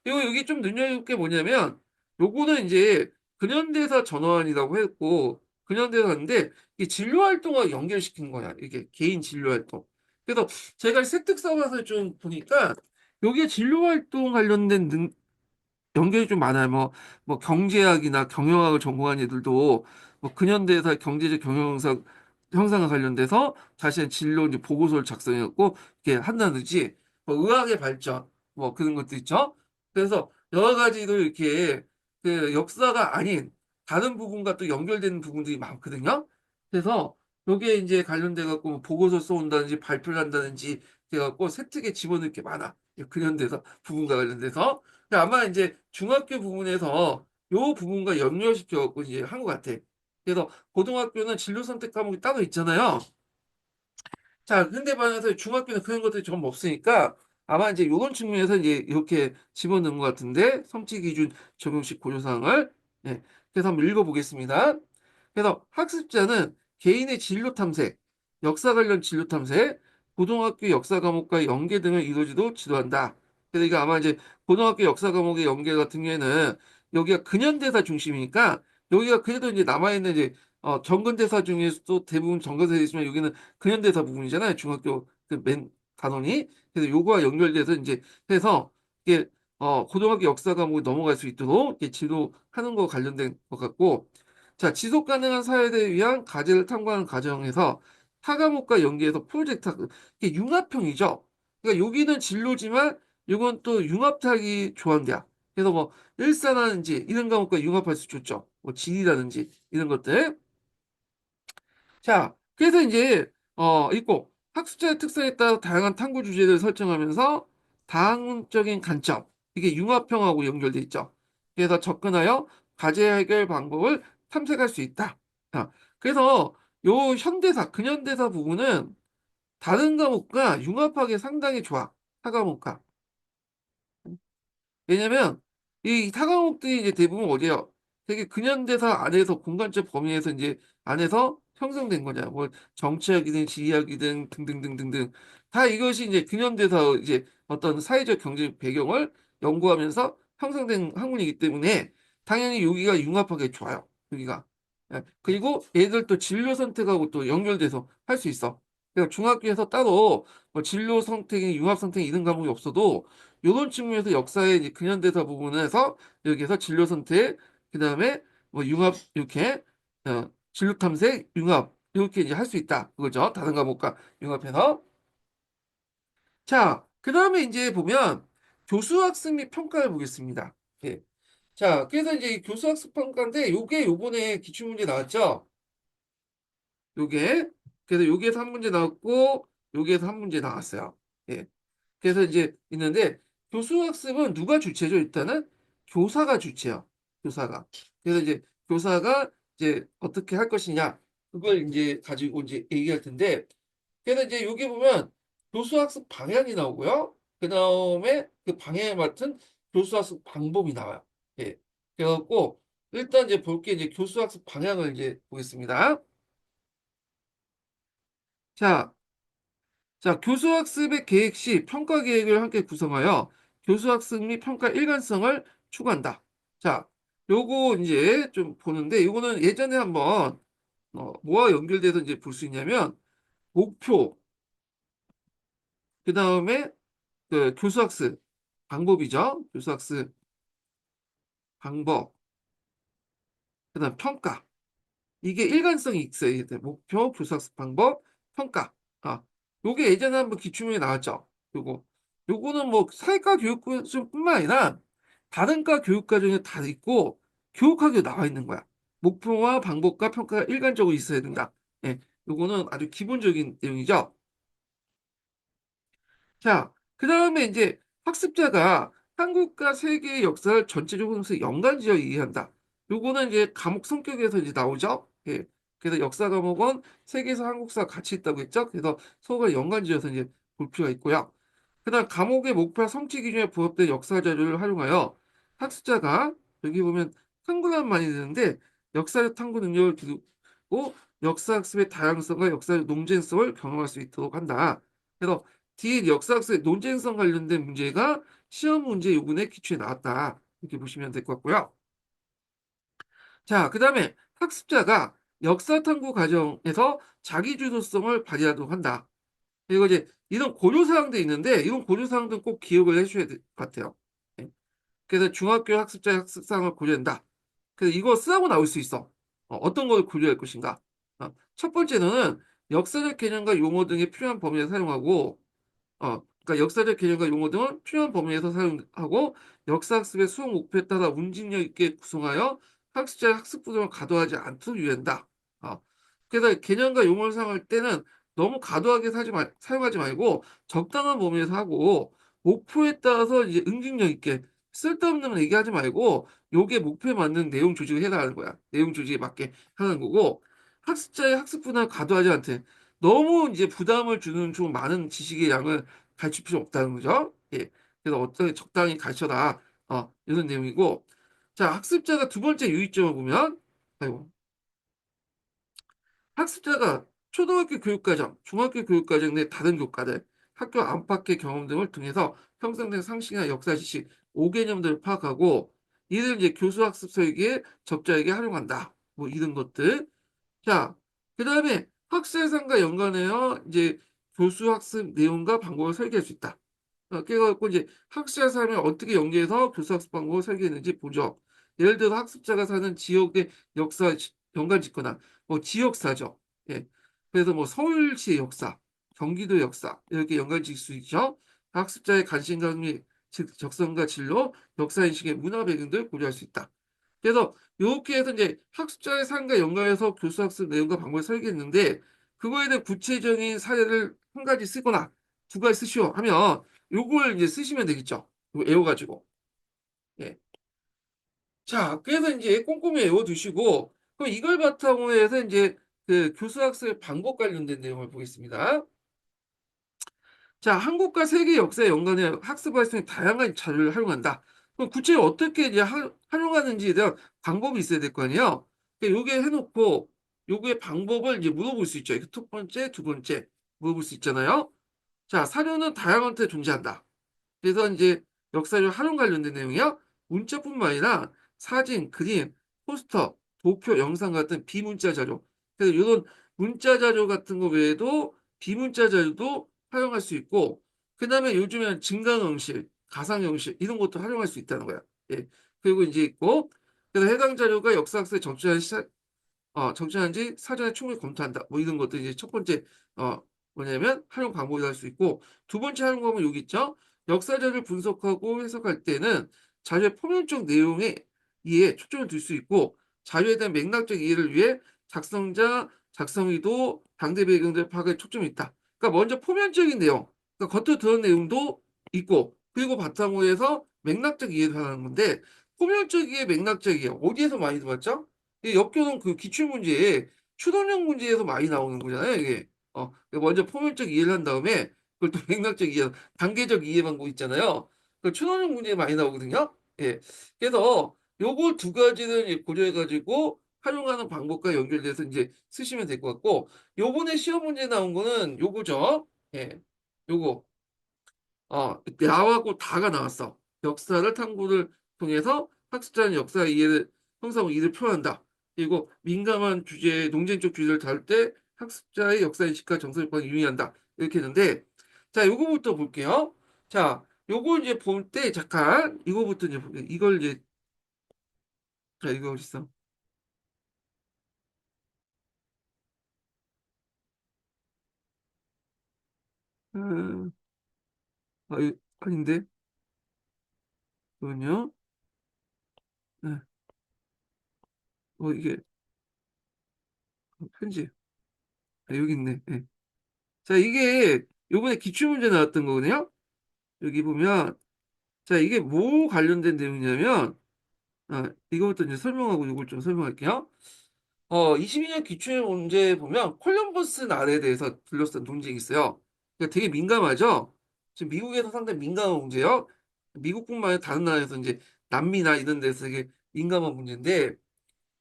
그리고 여기 좀 눈여겨볼 게 뭐냐면 요거는 이제 근현대사 전환이라고 했고, 근현대사인데 이 진로 활동과 연결시킨 거야. 이게 개인 진로 활동. 그래서 제가 세특사와서 좀 보니까 여기에 진로 활동 관련된 연결이 좀 많아요. 뭐 경제학이나 경영학을 전공한 애들도 뭐 근현대사 경제적 경영사 형상과 관련돼서 자신의 진로 이제 보고서를 작성해갖고 이렇게 한다든지, 뭐 의학의 발전 뭐 그런 것도 있죠. 그래서 여러 가지로 이렇게 그 역사가 아닌 다른 부분과 또 연결되는 부분들이 많거든요. 그래서 여기에 이제 관련돼 갖고 뭐 보고서 써온다든지 발표를 한다든지 해갖고 세특에 집어넣을 게 많아. 근현대사 부분과 관련돼서. 아마 이제 중학교 부분에서 요 부분과 연결시켜 갖고 이제 한 것 같아. 그래서 고등학교는 진로 선택 과목이 따로 있잖아요. 자, 근데 반해서 중학교는 그런 것들이 좀 없으니까 아마 이제 요런 측면에서 이제 이렇게 집어넣은 것 같은데, 성취 기준 적용식 고려사항을. 예. 그래서 한번 읽어보겠습니다. 그래서 학습자는 개인의 진로 탐색, 역사 관련 진로 탐색, 고등학교 역사 과목과의 연계 등을 이루어지도록 지도한다. 그래서 이거 아마 이제 고등학교 역사 과목의 연계 같은 경우에는 여기가 근현대사 중심이니까, 여기가 그래도 이제 남아있는 이제 정근대사 중에서도 대부분 정근대사 있지만 여기는 근현대사 부분이잖아요. 중학교 그 맨 단원이. 그래서 요거와 연결돼서 이제 해서 이게 고등학교 역사 과목이 넘어갈 수 있도록 이렇게 지도하는 거 관련된 것 같고, 자, 지속 가능한 사회를 위한 과제를 탐구하는 과정에서 타 과목과 연계해서 프로젝트 이게 융합형이죠. 그러니까 여기는 진로지만 이건 또 융합하기 좋아한대요. 그래서 뭐 일사라든지 이런 과목과 융합할 수 좋죠. 뭐 지리라든지 이런 것들. 자, 그래서 이제 있고 학습자의 특성에 따라 다양한 탐구 주제를 설정하면서 다항적인 관점, 이게 융합형하고 연결돼 있죠. 그래서 접근하여 과제 해결 방법을 탐색할 수 있다. 자, 그래서 요 현대사, 근현대사 부분은 다른 과목과 융합하기 상당히 좋아. 타 과목과. 왜냐면 이 타과목들이 이제 대부분 어디에요? 되게 근현대사 안에서 공간적 범위에서 이제 안에서 형성된 거냐. 뭐 정치학이든 지리학이든 등등등등등 다 이것이 이제 근현대사 이제 어떤 사회적 경제적 배경을 연구하면서 형성된 학문이기 때문에 당연히 여기가 융합하기 좋아요. 여기가. 예, 그리고 얘들 또 진로 선택하고 또 연결돼서 할 수 있어. 그러니까 중학교에서 따로 뭐 진로 선택이 융합 선택 이런 과목이 없어도 이런 측면에서 역사의 이제 근현대사 부분에서 여기에서 진로 선택, 그다음에 뭐 융합 이렇게 진로 탐색, 융합 이렇게 이제 할 수 있다. 그거죠. 다른 과목과 융합해서. 자, 그다음에 이제 보면 교수 학습 및 평가를 보겠습니다. 예. 자, 그래서 이제 이 교수 학습 평가인데 요게 요번에 기출문제 나왔죠. 요게 그래서 여기에서 한 문제 나왔고 여기에서 한 문제 나왔어요. 예. 그래서 이제 있는데 교수학습은 누가 주체죠? 일단은 교사가 주체요. 교사가. 그래서 이제 교사가 이제 어떻게 할 것이냐 그걸 이제 가지고 이제 얘기할 텐데 그래서 이제 여기 보면 교수학습 방향이 나오고요. 그 다음에 그 방향에 맡은 교수학습 방법이 나와요. 예. 그래갖고 일단 이제 볼게 이제 교수학습 방향을 이제 보겠습니다. 자, 자, 교수학습의 계획 시 평가 계획을 함께 구성하여 교수학습 및 평가 일관성을 추구한다. 자, 요거 이제 좀 보는데 요거는 예전에 한번 뭐와 연결돼서 이제 볼 수 있냐면 목표, 그 다음에 그 교수학습 방법이죠. 교수학습 방법, 그 다음 평가. 이게 일관성이 있어야 돼. 목표, 교사학습 방법, 평가. 아, 요게 예전에 한번 기출문제 나왔죠. 요거는 뭐 사회과 교육과정뿐만 아니라 다른 과 교육과정에 다 있고 교육학에 나와 있는 거야. 목표와 방법과 평가가 일관적으로 있어야 된다. 예, 요거는 아주 기본적인 내용이죠. 자, 그 다음에 이제 학습자가 한국과 세계의 역사를 전체적으로 연관지어 이해한다. 요거는 이제 과목 성격에서 이제 나오죠. 예. 그래서 역사 과목은 세계에서 한국사가 같이 있다고 했죠. 그래서 서로가 연관지어서 이제 볼 필요가 있고요. 그다음 과목의 목표와 성취 기준에 부합된 역사 자료를 활용하여 학습자가 여기 보면 탐구란 많이 되는데 역사적 탐구 능력을 기르고 역사 학습의 다양성과 역사적 논쟁성을 경험할 수 있도록 한다. 그래서 뒤에 역사학습의 논쟁성 관련된 문제가 시험 문제 요번에 기출에 나왔다. 이렇게 보시면 될 것 같고요. 자, 그 다음에 학습자가 역사 탐구 과정에서 자기 주도성을 발휘하도록 한다. 그리고 이제 이런 고려사항도 있는데 이런 고려사항도 꼭 기억을 해주셔야 될 것 같아요. 예. 그래서 중학교 학습자의 학습상을 고려한다. 그래서 이거 쓰라고 나올 수 있어. 어떤 걸 고려할 것인가? 첫 번째는 역사적 개념과 용어 등의 필요한 범위에 사용하고 그러니까 역사적 개념과 용어 등은 필요한 범위에서 사용하고 역사학습의 수업 목표에 따라 운진력 있게 구성하여 학습자의 학습 부담을 과도하지 않도록 유의한다. 어, 그래서 개념과 용어를 사용할 때는 너무 과도하게 사용하지 말고 적당한 범위에서 하고 목표에 따라서 이제 응징력 있게 쓸데없는 얘기하지 말고 요게 목표에 맞는 내용 조직을 해나가는 거야. 내용 조직에 맞게 하는 거고 학습자의 학습 부담을 과도하지 않대. 너무 이제 부담을 주는 좀 많은 지식의 양을 가르칠 필요 없다는 거죠. 예. 그래서 어떻게 적당히 가르쳐라. 이런 내용이고. 자, 학습자가 두 번째 유의점을 보면, 아이고, 학습자가 초등학교 교육과정, 중학교 교육과정 내 다른 교과들, 학교 안팎의 경험 등을 통해서 형성된 상식이나 역사 지식, 5개념들을 파악하고, 이를 이제 교수 학습 설계에 적절하게 활용한다. 뭐 이런 것들. 자, 그 다음에 학술상과 연관하여 이제 교수 학습 내용과 방법을 설계할 수 있다. 그래갖고 이제 학습자 삶을 어떻게 연계해서 교수 학습 방법을 설계했는지 보죠. 예를 들어 학습자가 사는 지역의 역사 연관 짓거나 뭐 지역사죠. 예. 그래서 뭐 서울시의 역사, 경기도 역사 이렇게 연관 지을 수 있죠. 학습자의 관심과 흥미, 즉 적성과 진로, 역사인식의 문화 배경들을 고려할 수 있다. 그래서 이렇게 해서 이제 학습자의 삶과 연관해서 교수 학습 내용과 방법을 설계했는데 그거에 대한 구체적인 사례를 한 가지 쓰거나 두 가지 쓰시오 하면 요걸 이제 쓰시면 되겠죠. 이거 외워가지고. 예. 자, 그래서 이제 꼼꼼히 외워두시고 그럼 이걸 바탕으로 해서 이제 그 교수 학습 방법 관련된 내용을 보겠습니다. 자, 한국과 세계 역사에 연관해 학습 활성에 다양한 자료를 활용한다. 그럼 구체적으로 어떻게 이제 활용하는지에 대한 방법이 있어야 될 거 아니에요? 그러니까 요게 해놓고 요거의 방법을 이제 물어볼 수 있죠. 이거 첫 번째, 두 번째 물어볼 수 있잖아요. 자, 사료는 다양한 형태로 존재한다. 그래서 이제 역사적 활용 관련된 내용이요. 문자뿐만 아니라 사진, 그림, 포스터, 도표, 영상 같은 비문자 자료. 그래서 이런 문자 자료 같은 거 외에도 비문자 자료도 활용할 수 있고, 그 다음에 요즘에는 증강현실, 가상현실 이런 것도 활용할 수 있다는 거야. 예. 그리고 이제 있고, 그래서 해당 자료가 역사학습에 적절한지 사전에 충분히 검토한다. 뭐 이런 것도 이제 첫 번째 뭐냐면 활용 방법이 될 수 있고 두 번째 활용 방법은 여기 있죠. 역사자를 분석하고 해석할 때는 자료의 표면적 내용에 이해에 초점을 둘 수 있고 자료에 대한 맥락적 이해를 위해 작성자, 작성 의도, 당대 배경들 파악에 초점이 있다. 그러니까 먼저 표면적인 내용, 그러니까 겉으로 드러난 내용도 있고 그리고 바탕으로 해서 맥락적 이해를 하는 건데 표면적 이해, 맥락적 이해 어디에서 많이 들어봤죠? 이 역교는 그 기출문제에 추론형 문제에서 많이 나오는 거잖아요, 이게. 먼저 포괄적 이해를 한 다음에 그걸 또 맥락적 이해, 단계적 이해 방법 있잖아요. 그 추론형 문제에 많이 나오거든요. 예. 그래서 요거 두 가지를 이제 고려해가지고 활용하는 방법과 연결돼서 이제 쓰시면 될 것 같고, 요번에 시험 문제 나온 거는 요거죠. 예. 요거. 나하고 다가 나왔어. 역사를 탐구를 통해서 학습자는 역사 이해를 형성하고 이해를 표현한다. 그리고 민감한 주제, 논쟁적 주제를 다룰 때 학습자의 역사인식과 정서적 반응이 유의한다. 이렇게 했는데, 자, 요거부터 볼게요. 자, 요거 이제 볼 때, 잠깐, 이거부터 이제 볼게요. 이걸 이제, 자, 이거 어딨어? 음, 아닌데? 이거는요? 네. 이게, 편지. 여기 있네. 네. 자, 이게 요번에 기출문제 나왔던 거거든요? 여기 보면, 자, 이게 뭐 관련된 내용이냐면, 이거부터 이제 설명하고 이걸 좀 설명할게요. 22년 기출 문제 보면 콜럼버스 날에 대해서 둘러싼 논쟁이 있어요. 그러니까 되게 민감하죠? 지금 미국에서 상당히 민감한 문제예요. 미국뿐만 아니라 다른 나라에서 이제 남미나 이런 데서 되게 민감한 문제인데,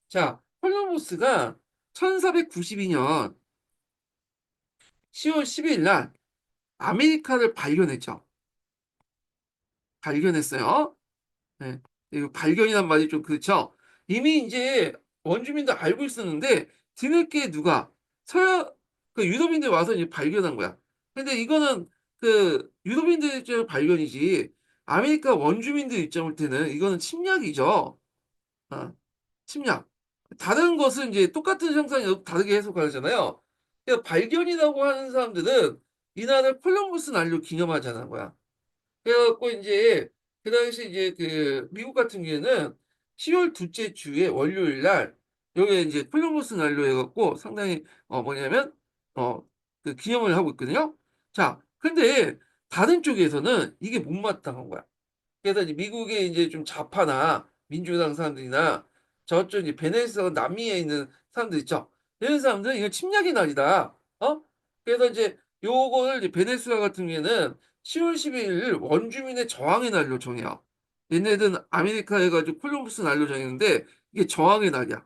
자, 콜럼버스가 1492년 10월 12일 날 아메리카를 발견했죠. 발견했어요. 네. 이거 발견이란 말이 좀 그렇죠. 이미 이제 원주민도 알고 있었는데 뒤늦게 누가 서양 그 유럽인들 와서 이제 발견한 거야. 근데 이거는 그 유럽인들 입장 발견이지 아메리카 원주민들 입장을 때는 이거는 침략이죠. 아, 침략. 다른 것은 이제 똑같은 형상이 다르게 해석하잖아요. 그러니까 발견이라고 하는 사람들은 이날을 콜럼버스 날로 기념하자는 거야. 그래갖고 이제 그 당시 이제 그 미국 같은 경우에는 10월 둘째 주에 월요일 날 여기에 이제 콜럼버스 날로 해갖고 상당히 뭐냐면 어 그 기념을 하고 있거든요. 자, 근데 다른 쪽에서는 이게 못마땅한 거야. 그래서 이제 미국에 이제 좀 좌파나 민주당 사람들이나 저쪽 이제 베네수엘라 남미에 있는 사람들 있죠. 이런 사람들은 이건 침략의 날이다. 그래서 이제 요거를 이제 베네수엘라 같은 경우에는 10월 12일 원주민의 저항의 날로 정해요. 얘네들은 아메리카 해가지고 콜럼버스 날로 정했는데 이게 저항의 날이야.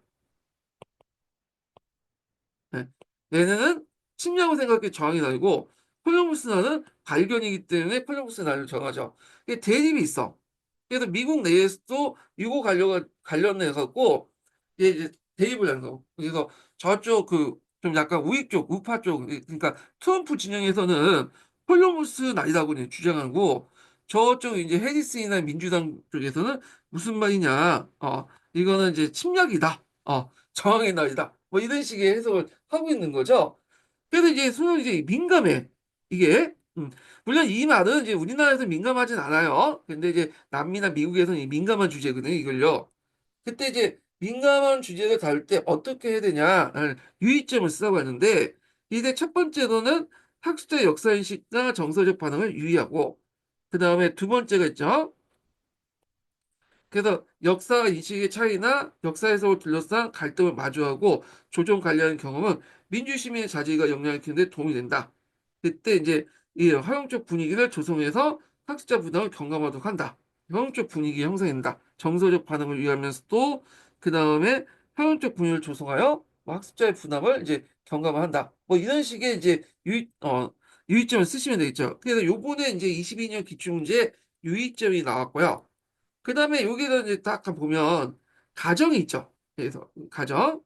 네. 얘네는 침략을 생각해 저항이 날고 콜럼버스 날은 발견이기 때문에 콜럼버스 날을 정하죠. 이게 대립이 있어. 그래서 미국 내에서도 이거 관련해 갖고 이제 대립을 하는 거. 그래서 저쪽 그 좀 약간 우익 쪽, 우파 쪽, 그러니까 트럼프 진영에서는 콜럼버스 날이라고 이제 주장하고 저쪽 이제 해리스이나 민주당 쪽에서는 무슨 말이냐, 이거는 이제 침략이다, 저항의 날이다, 뭐 이런 식의 해석을 하고 있는 거죠. 그래서 이제 소위 이제 민감해. 이게. 물론 이 말은 이제 우리나라에서 민감하진 않아요. 근데 이제 남미나 미국에서는 이 민감한 주제거든요, 이걸요. 그때 이제 민감한 주제를 다룰 때 어떻게 해야 되냐를 유의점을 쓰라고 하는데, 이제 첫 번째로는 학습자의 역사인식과 정서적 반응을 유의하고, 그 다음에 두 번째가 있죠. 그래서 역사 인식의 차이나 역사 해석을 둘러싼 갈등을 마주하고 조정 관리하는 경험은 민주시민의 자질과 역량을 키우는 데 도움이 된다. 그때 이제 이 활용적 분위기를 조성해서 학습자 부담을 경감하도록 한다. 형용적 분위기 형성된다. 정서적 반응을 유의하면서도 그 다음에 형용적 분위기를 조성하여 뭐 학습자의 부담을 이제 경감한다. 뭐 이런 식의 이제 유의점을 쓰시면 되겠죠. 그래서 요번에 이제 22년 기출문제 유의점이 나왔고요. 그 다음에 여기서 이제 딱 보면 가정이 있죠. 그래서 가정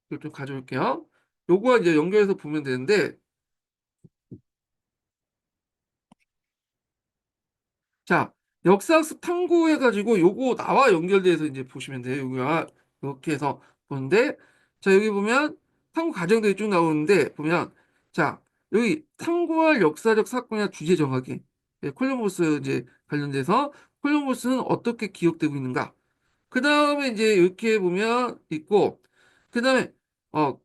이걸 좀 가져올게요. 요거 이제 연결해서 보면 되는데 자, 역사학습 탐구해가지고 요거 나와 연결돼서 이제 보시면 돼요. 여기가 이렇게 해서 보는데 자, 여기 보면 탐구 과정들이 쭉 나오는데 보면 자, 여기 탐구할 역사적 사건이나 주제 정하기. 예, 콜럼버스 이제 관련돼서 콜럼버스는 어떻게 기억되고 있는가? 그 다음에 이제 이렇게 보면 있고 그 다음에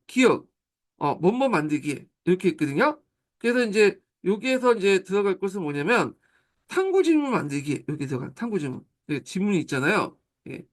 기억, 뭐뭐 만들기 이렇게 있거든요. 그래서 이제 여기에서 이제 들어갈 것은 뭐냐면 탐구 질문 만들기 여기 들어간 탐구 질문 지문이 있잖아요. 예.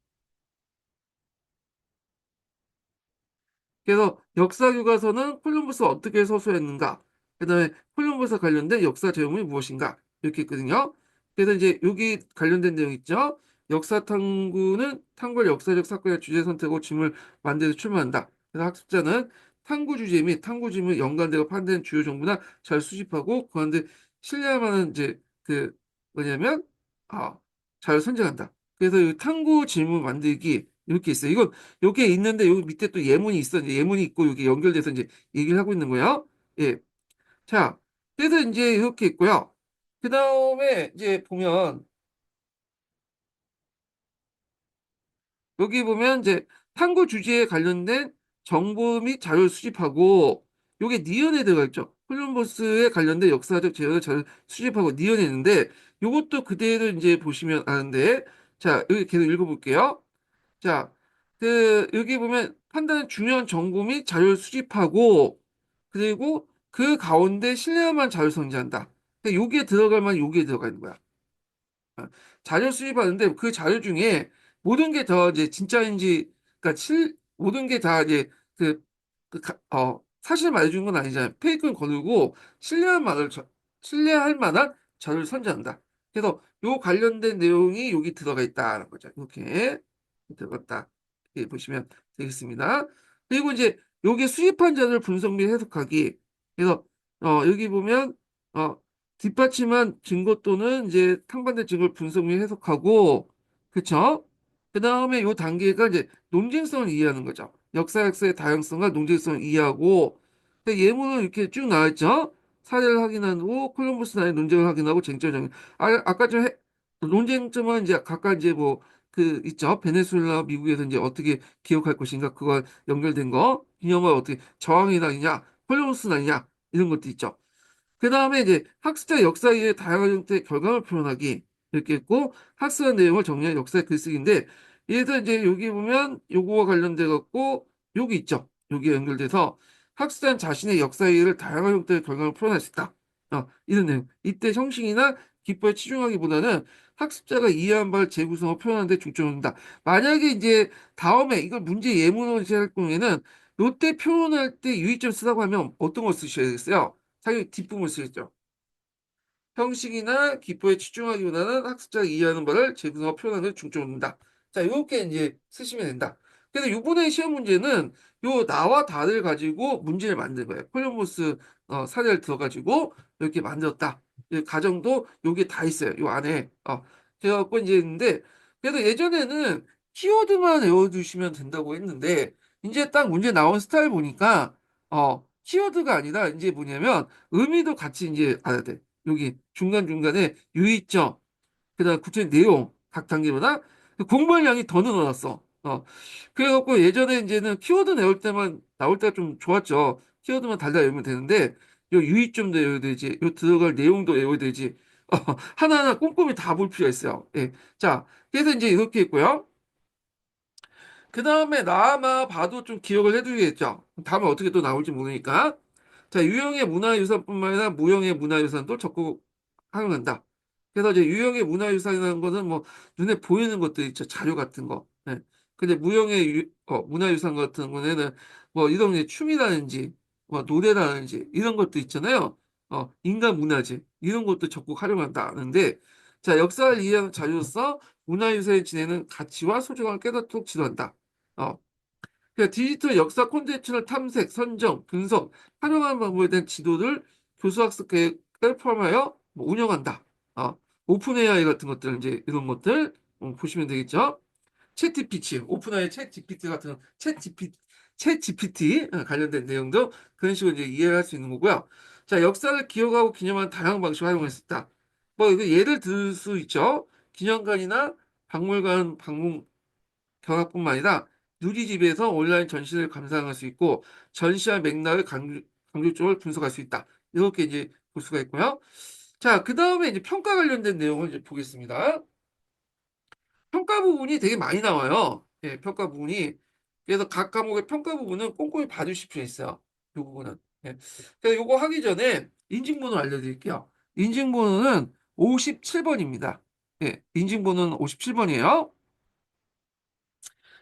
그래서 역사 교과서는 콜럼버스가 어떻게 서술했는가, 그다음에 콜럼버스 관련된 역사 제목이 무엇인가 이렇게 있거든요. 그래서 이제 여기 관련된 내용 있죠. 역사 탐구는 탐구할 역사적 사건의 주제 선택하고 질문을 만들어서 출마한다. 그래서 학습자는 탐구 주제 및 탐구 질문 연관되고 판단된 주요 정보나 잘 수집하고 그런데 신뢰할 만한 이제 그 뭐냐면 아, 잘 선정한다. 그래서 이 탐구 질문 만들기 이렇게 있어요. 이건 요게 있는데 여기 밑에 또 예문이 있어. 이제 예문이 있고 여기 연결돼서 이제 얘기를 하고 있는 거예요. 예. 자, 그래서 이제 이렇게 있고요. 그 다음에 이제 보면 여기 보면 이제 탐구 주제에 관련된 정보 및 자료를 수집하고 요게 니은에 들어가 있죠. 콜럼버스에 관련된 역사적 자료를 잘 수집하고 니은에 있는데 요것도 그대로 이제 보시면 아는데 자, 여기 계속 읽어볼게요. 자, 여기 보면 판단은 중요한 정보 및 자료를 수집하고, 그리고 그 가운데 신뢰할 만한 자료를 선지한다. 그러니까 여기에 들어갈 만한 여기에 들어가 있는 거야. 자료 수집하는데 그 자료 중에 모든 게 더 이제 진짜인지, 그러니까 모든 게 다 이제 사실 말해주는 건 아니잖아요. 페이크는 거르고 신뢰할 만한 자료를 선지한다. 그래서 요 관련된 내용이 여기 들어가 있다는 거죠. 이렇게 들어갔다. 이렇게 보시면 되겠습니다. 그리고 이제 여기 수집한 자료를 분석 및 해석하기. 그래서 여기 보면 어, 뒷받침한 증거 또는 이제 탕반된 증거를 분석 및 해석하고, 그쵸? 그 다음에 요 단계가 이제 논쟁성을 이해하는 거죠. 역사학서의 다양성과 논쟁성을 이해하고, 예문은 이렇게 쭉 나와있죠? 사례를 확인하고, 콜럼버스 나의 논쟁을 확인하고, 쟁점 정리. 아까 좀 논쟁점은 이제 각각 이제 뭐, 있죠? 베네수엘라, 미국에서 이제 어떻게 기억할 것인가, 그거 연결된 거, 기념을 어떻게 저항이 나느냐, 콜럼버스 나느냐, 이런 것도 있죠. 그 다음에 이제 학습자 역사의 다양한 형태의 결과를 표현하기 이렇게 있고 학습한 내용을 정리한 역사의 글쓰기인데 얘도 이제 여기 보면 요거와 관련돼 갖고 여기 있죠. 여기에 연결돼서 학습자는 자신의 역사 이해를 다양한 형태의 결과를 표현할 수 있다. 이런 내용. 이때 형식이나 기법에 치중하기보다는 학습자가 이해한 바를 재구성하고 표현하는 데 중점을 둔다. 만약에 이제 다음에 이걸 문제 예문으로 제할 경우에는 요때 표현할 때 유의점 쓰라고 하면 어떤 걸 쓰셔야 되겠어요? 당연히 뒷부분을 쓰겠죠. 형식이나 기법에 치중하기보다는 학습자가 이해하는 바를 재구성하고 표현하는 데 중점을 둔다. 자, 이렇게 이제 쓰시면 된다. 그래서 이번에 시험 문제는 요 나와 다를 가지고 문제를 만든 거예요. 콜럼버스 사례를 들어가지고 이렇게 만들었다. 이 가정도 요게 다 있어요. 요 안에. 그래갖고 이제 있는데 그래도 예전에는 키워드만 외워두시면 된다고 했는데 이제 딱 문제 나온 스타일 보니까 키워드가 아니라 이제 뭐냐면 의미도 같이 이제 알아야 돼. 여기 중간중간에 유의점, 그다음 구체적 내용 각 단계마다 공부할 양이 더 늘어났어. 그래갖고 예전에 이제는 키워드 외울 때만 나올 때가 좀 좋았죠. 키워드만 달달 외우면 되는데 요 유의점도 외워야 되지, 요 들어갈 내용도 외워야 되지. 하나하나 꼼꼼히 다 볼 필요가 있어요. 예. 자, 그래서 이제 이렇게 있고요. 그 다음에 나만 봐도 좀 기억을 해두겠죠. 다음에 어떻게 또 나올지 모르니까. 자, 유형의 문화유산뿐만 아니라 무형의 문화유산도 적극 활용한다. 그래서 이제 유형의 문화유산이라는 것은 뭐 눈에 보이는 것들 있죠. 자료 같은 거. 네. 근데 무형의 문화유산 같은 거는 뭐 이런 게 춤이라든지 뭐 노래라든지 이런 것도 있잖아요. 인간 문화재 이런 것도 적극 활용한다는데 자 역사를 이해하는 자료로서 문화유산에 지내는 가치와 소중함을 깨닫도록 지도한다. 어, 그러니까 디지털 역사 콘텐츠를 탐색, 선정, 분석, 활용하는 방법에 대한 지도를 교수학습 계획을 포함하여 뭐 운영한다. 어, 오픈 AI 같은 것들 이제 이런 것들 보시면 되겠죠. 챗 GPT, 오픈AI 챗 GPT 같은 챗 GPT 관련된 내용도 그런 식으로 이제 이해할 수 있는 거고요. 자, 역사를 기억하고 기념하는 다양한 방식을 활용할 수 있다. 뭐 이거 예를 들 수 있죠. 기념관이나 박물관 방문 경학뿐만 아니라 누리집에서 온라인 전시를 감상할 수 있고 전시와 맥락을 강조적으로 분석할 수 있다. 이렇게 이제 볼 수가 있고요. 자, 그 다음에 이제 평가 관련된 내용을 이제 보겠습니다. 평가 부분이 되게 많이 나와요. 예, 평가 부분이. 그래서 각 과목의 평가 부분은 꼼꼼히 봐주실 필요 있어요. 이 부분은. 예. 그래서 이거 하기 전에 인증번호 알려드릴게요. 인증번호는 57번입니다. 예, 인증번호는 57번이에요.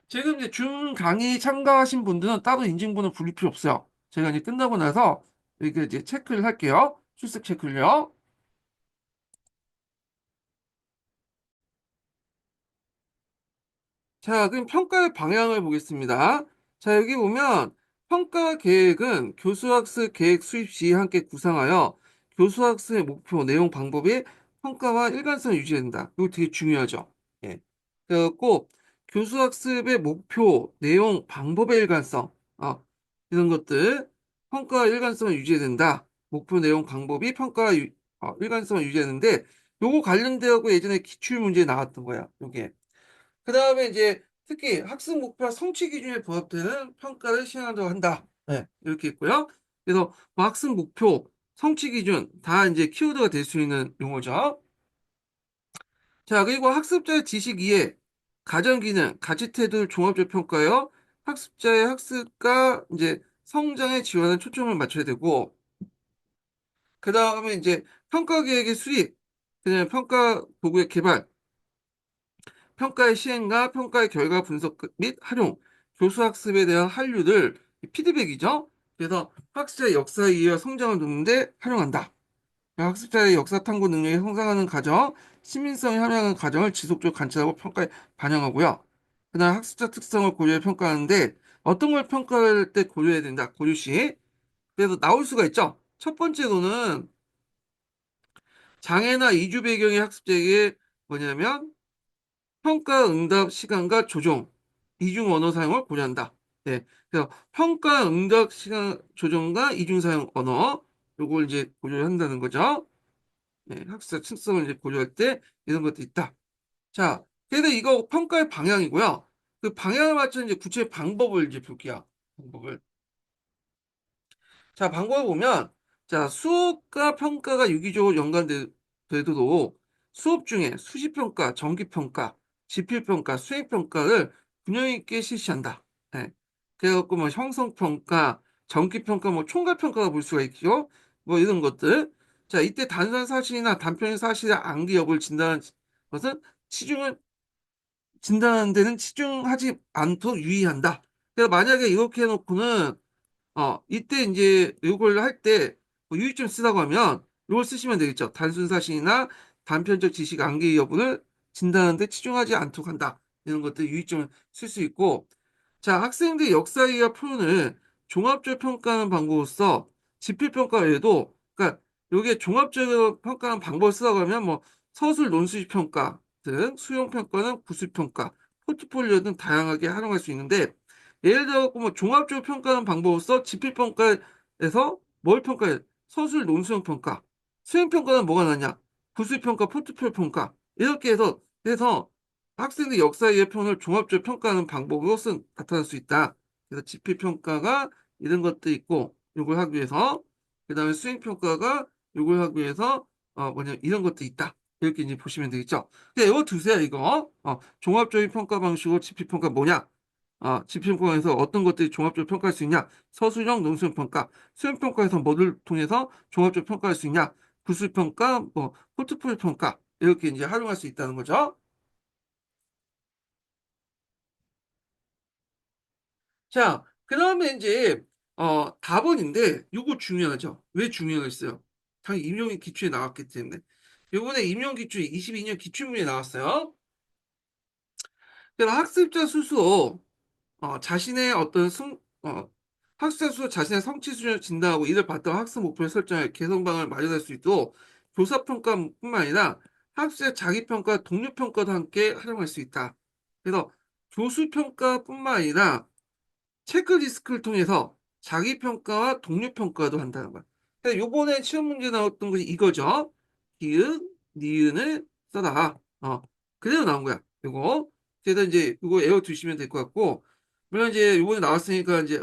지금 이제 준 강의 참가하신 분들은 따로 인증번호 불릴 필요 없어요. 제가 이제 끝나고 나서 이게 이제 체크를 할게요. 출석 체크를요. 자, 그럼 평가의 방향을 보겠습니다. 자, 여기 보면 평가 계획은 교수학습 계획 수립 시 함께 구상하여 교수학습의 목표, 내용, 방법의 평가와 일관성을 유지한다. 이거 되게 중요하죠. 예. 그래갖고 교수학습의 목표, 내용, 방법의 일관성, 이런 것들 평가와 일관성을 유지해야 된다. 목표, 내용, 방법이 평가와 일관성을 유지하는데 요거 관련되고 예전에 기출 문제에 나왔던 거야. 요게. 그 다음에 이제 특히 학습 목표와 성취 기준에 부합되는 평가를 시행하도록 한다. 네, 이렇게 있고요. 그래서 뭐 학습 목표, 성취 기준 다 이제 키워드가 될 수 있는 용어죠. 자, 그리고 학습자의 지식 이해, 가정 기능, 가치 태도를 종합적 평가요. 학습자의 학습과 이제 성장에 지원하는 초점을 맞춰야 되고, 그 다음에 이제 평가 계획의 수립, 그다음에 평가 도구의 개발, 평가의 시행과 평가의 결과 분석 및 활용, 교수학습에 대한 한류를 피드백이죠. 그래서 학습자의 역사 이해와 성장을 돕는데 활용한다. 학습자의 역사 탐구 능력이 성장하는 과정, 시민성이 함양하는 과정을 지속적으로 관찰하고 평가에 반영하고요. 그다음 학습자 특성을 고려해 평가하는데 어떤 걸 평가할 때 고려해야 된다. 고려시. 그래서 나올 수가 있죠. 첫 번째로는 장애나 이주 배경의 학습자에게 뭐냐면 평가 응답 시간과 조정, 이중 언어 사용을 고려한다. 네. 그래서 평가 응답 시간 조정과 이중 사용 언어, 요걸 이제 고려를 한다는 거죠. 네. 학습자 특성을 이제 고려할 때 이런 것도 있다. 자, 그래서 이거 평가의 방향이고요. 그 방향을 맞춘 이제 구체 방법을 이제 볼게요. 방법을. 자, 방법을 보면, 자, 수업과 평가가 유기적으로 연관되도록 수업 중에 수시평가, 정기평가, 지필평가, 수행평가를 균형 있게 실시한다. 네. 그래갖고 뭐 형성평가, 정기평가, 뭐 총괄평가가 볼 수가 있죠. 뭐 이런 것들. 자, 이때 단순한 사실이나 단편 사실의 암기 여부를 진단하는 것은 진단하는 데는 치중하지 않도록 유의한다. 그래서 만약에 이렇게 해놓고는 이때 이제 이걸 할 때 유의점 쓰라고 하면 이걸 쓰시면 되겠죠. 단순 사실이나 단편적 지식 암기 여부를 진단하는데 치중하지 않도록 한다. 이런 것들 유의점을 쓸 수 있고, 자, 학생들 역사 이해 표현을 종합적으로 평가하는 방법으로서 지필평가 외에도, 그러니까 요게 종합적으로 평가하는 방법을 쓰라고 하면 뭐 서술 논술 평가 등 수용 평가는 구술 평가, 포트폴리오 등 다양하게 활용할 수 있는데 예를 들어 뭐 종합적으로 평가하는 방법으로서 지필평가에서 뭘 평가해? 서술 논술형 평가. 수행평가는 뭐가 나냐? 구술평가, 포트폴리오 평가. 이렇게 해서 학생들 역사 이해 표현을 종합적으로 평가하는 방법으로 나타날 수 있다. 그래서 지필평가가 이런 것도 있고, 요걸 하기 위해서, 그 다음에 수행평가가 요걸 하기 위해서, 뭐냐, 이런 것도 있다. 이렇게 이제 보시면 되겠죠. 근데 이거 두세요, 이거. 종합적인 평가 방식으로 지필평가 뭐냐? 지필평가에서 어떤 것들이 종합적으로 평가할 수 있냐? 서술형 논술 평가, 수행 평가에서 뭐를 통해서 종합적으로 평가할 수 있냐? 구술 평가, 뭐 포트폴리오 평가 이렇게 이제 활용할 수 있다는 거죠. 자, 그다음에 이제 답원인데 이거 중요하죠. 왜 중요했어요? 당연히 임용 기출에 나왔기 때문에. 요번에 임용 기출 22년 기출문제 나왔어요. 그래서 학습자 스스로 자신의 어떤 학습자 스스로 자신의 성취 수준을 진단하고 이를 바탕 학습 목표를 설정할 개선 방안을 마련할 수 있도록 교사 평가뿐만 아니라 학습자 자기 평가, 동료 평가도 함께 활용할 수 있다. 그래서 교수 평가뿐만 아니라 체크리스트를 통해서 자기 평가와 동료 평가도 한다는 거야. 그래서 요번에 시험 문제 나왔던 것이 이거죠. 기은, 니은을 써라. 그대로 나온 거야. 요거. 그래서 이제 이거 외워 두시면 될 것 같고, 물론 이제 요번에 나왔으니까 이제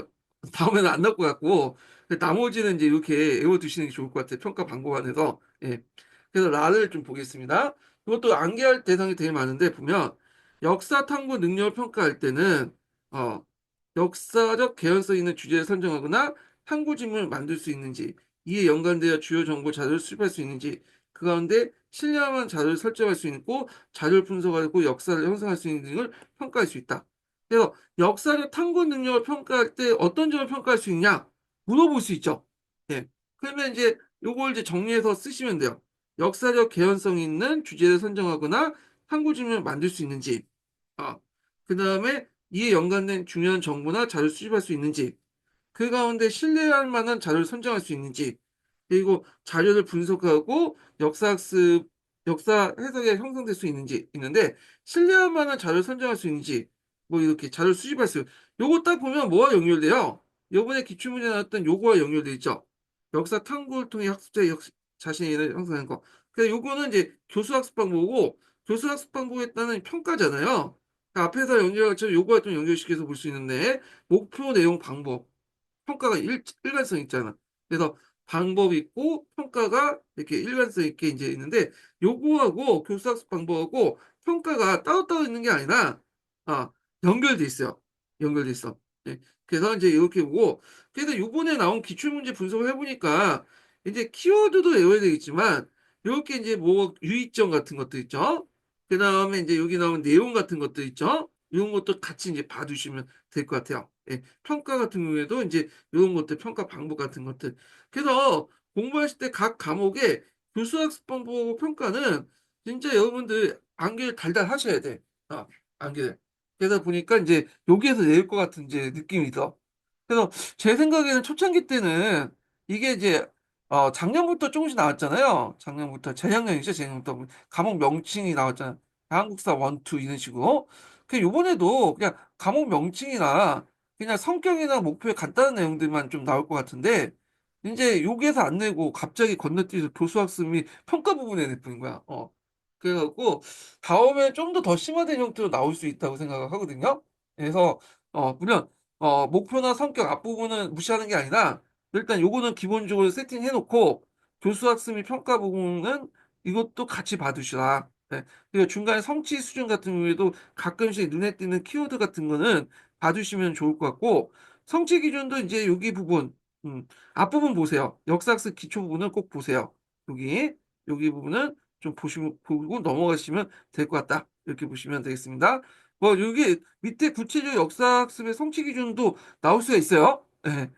다음에는 안 나올 것 같고, 나머지는 이제 이렇게 외워 두시는 게 좋을 것 같아요. 평가 방법 안에서. 예. 그래서 라를 좀 보겠습니다. 이것도 암기할 대상이 되게 많은데 보면 역사 탐구 능력을 평가할 때는 어, 역사적 개연성 있는 주제를 선정하거나 탐구 질문을 만들 수 있는지, 이에 연관되어 주요 정보 자료를 수집할 수 있는지, 그 가운데 신뢰할 만한 자료를 설정할 수 있고 자료를 분석하고 역사를 형성할 수 있는 등을 평가할 수 있다. 그래서 역사적 탐구 능력을 평가할 때 어떤 점을 평가할 수 있냐 물어볼 수 있죠. 예. 그러면 이제 요걸 이제 정리해서 쓰시면 돼요. 역사적 개연성 있는 주제를 선정하거나 탐구 질문을 만들 수 있는지, 그 다음에 이에 연관된 중요한 정보나 자료를 수집할 수 있는지, 그 가운데 신뢰할 만한 자료를 선정할 수 있는지, 그리고 자료를 분석하고 역사학습, 역사 해석에 형성될 수 있는지 있는데, 신뢰할 만한 자료를 선정할 수 있는지, 뭐 이렇게 자료를 수집할 수, 요거 딱 보면 뭐와 연결돼요? 요번에 기출문제 나왔던 요거와 연결돼 있죠. 역사 탐구를 통해 학습자의 자신의 일을 형성하는 거. 그래서 요거는 이제 교수학습 방법이고, 교수학습 방법에 따른 평가잖아요. 그러니까 앞에서 연결처럼 요거와 좀 연결시켜서 볼 수 있는데, 목표 내용 방법. 평가가 일관성 있잖아. 그래서 방법 있고 평가가 이렇게 일관성 있게 이제 있는데 요거하고 교수학습 방법하고 평가가 따로따로 있는 게 아니라 아, 연결돼 있어요. 연결돼 있어. 예. 그래서 이제 이렇게 보고 그래서 요번에 나온 기출문제 분석을 해보니까 이제 키워드도 외워야 되겠지만 이렇게 이제 뭐 유의점 같은 것도 있죠. 그 다음에 이제 여기 나온 내용 같은 것도 있죠. 이런 것도 같이 이제 봐두시면 될 것 같아요. 예. 평가 같은 경우에도 이제 이런 것들 평가 방법 같은 것들. 그래서 공부하실 때 각 과목에 교수학습 보고 평가는 진짜 여러분들 암기를 달달 하셔야 돼. 암기를. 그러다 보니까 이제 여기에서 내릴 것 같은 이제 느낌이 있어. 그래서 제 생각에는 초창기 때는 이게 이제 작년부터 조금씩 나왔잖아요. 작년부터 재작년이죠. 재작년부터 과목 명칭이 나왔잖아요. 한국사 원투 이런 식으로. 그 요번에도 그냥 과목 명칭이나 그냥 성격이나 목표에 간단한 내용들만 좀 나올 것 같은데 이제 여기에서 안 내고 갑자기 건너뛰어서 교수학습이 평가 부분에 내보는 거야. 그래갖고 다음에 좀 더 심화된 형태로 나올 수 있다고 생각을 하거든요. 그래서 물론 목표나 성격 앞부분은 무시하는 게 아니라 일단 요거는 기본적으로 세팅해놓고 교수학습 평가 부분은 이것도 같이 봐두시라. 네. 그리고 중간에 성취 수준 같은 경우에도 가끔씩 눈에 띄는 키워드 같은 거는 봐주시면 좋을 것 같고 성취 기준도 이제 여기 부분 앞부분 보세요. 역사학습 기초 부분은 꼭 보세요. 여기 부분은 좀 보고 넘어가시면 될 것 같다. 이렇게 보시면 되겠습니다. 뭐 여기 밑에 구체적 역사학습의 성취 기준도 나올 수가 있어요. 예.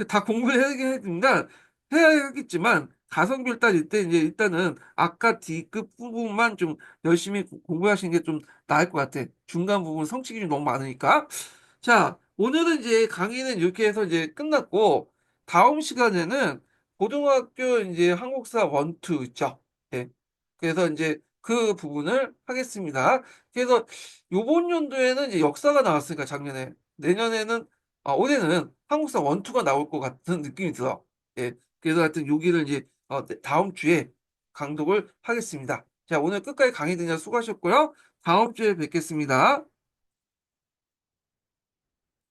다 공부를 해야 되니까 해야 하겠지만 가성비를 따질 때 이제 일단은 아까 D급 부분만 좀 열심히 공부하시는 게 좀 나을 것 같아. 중간 부분 성취 기준이 너무 많으니까. 자, 오늘은 이제 강의는 이렇게 해서 이제 끝났고, 다음 시간에는 고등학교 이제 한국사 원투 있죠. 예. 그래서 이제 그 부분을 하겠습니다. 그래서 요번 연도에는 이제 역사가 나왔으니까 작년에, 내년에는, 올해는 한국사 원투가 나올 것 같은 느낌이 들어. 예. 그래서 하여튼 여기를 이제, 다음 주에 강독을 하겠습니다. 자, 오늘 끝까지 강의 듣냐 수고하셨고요. 다음 주에 뵙겠습니다.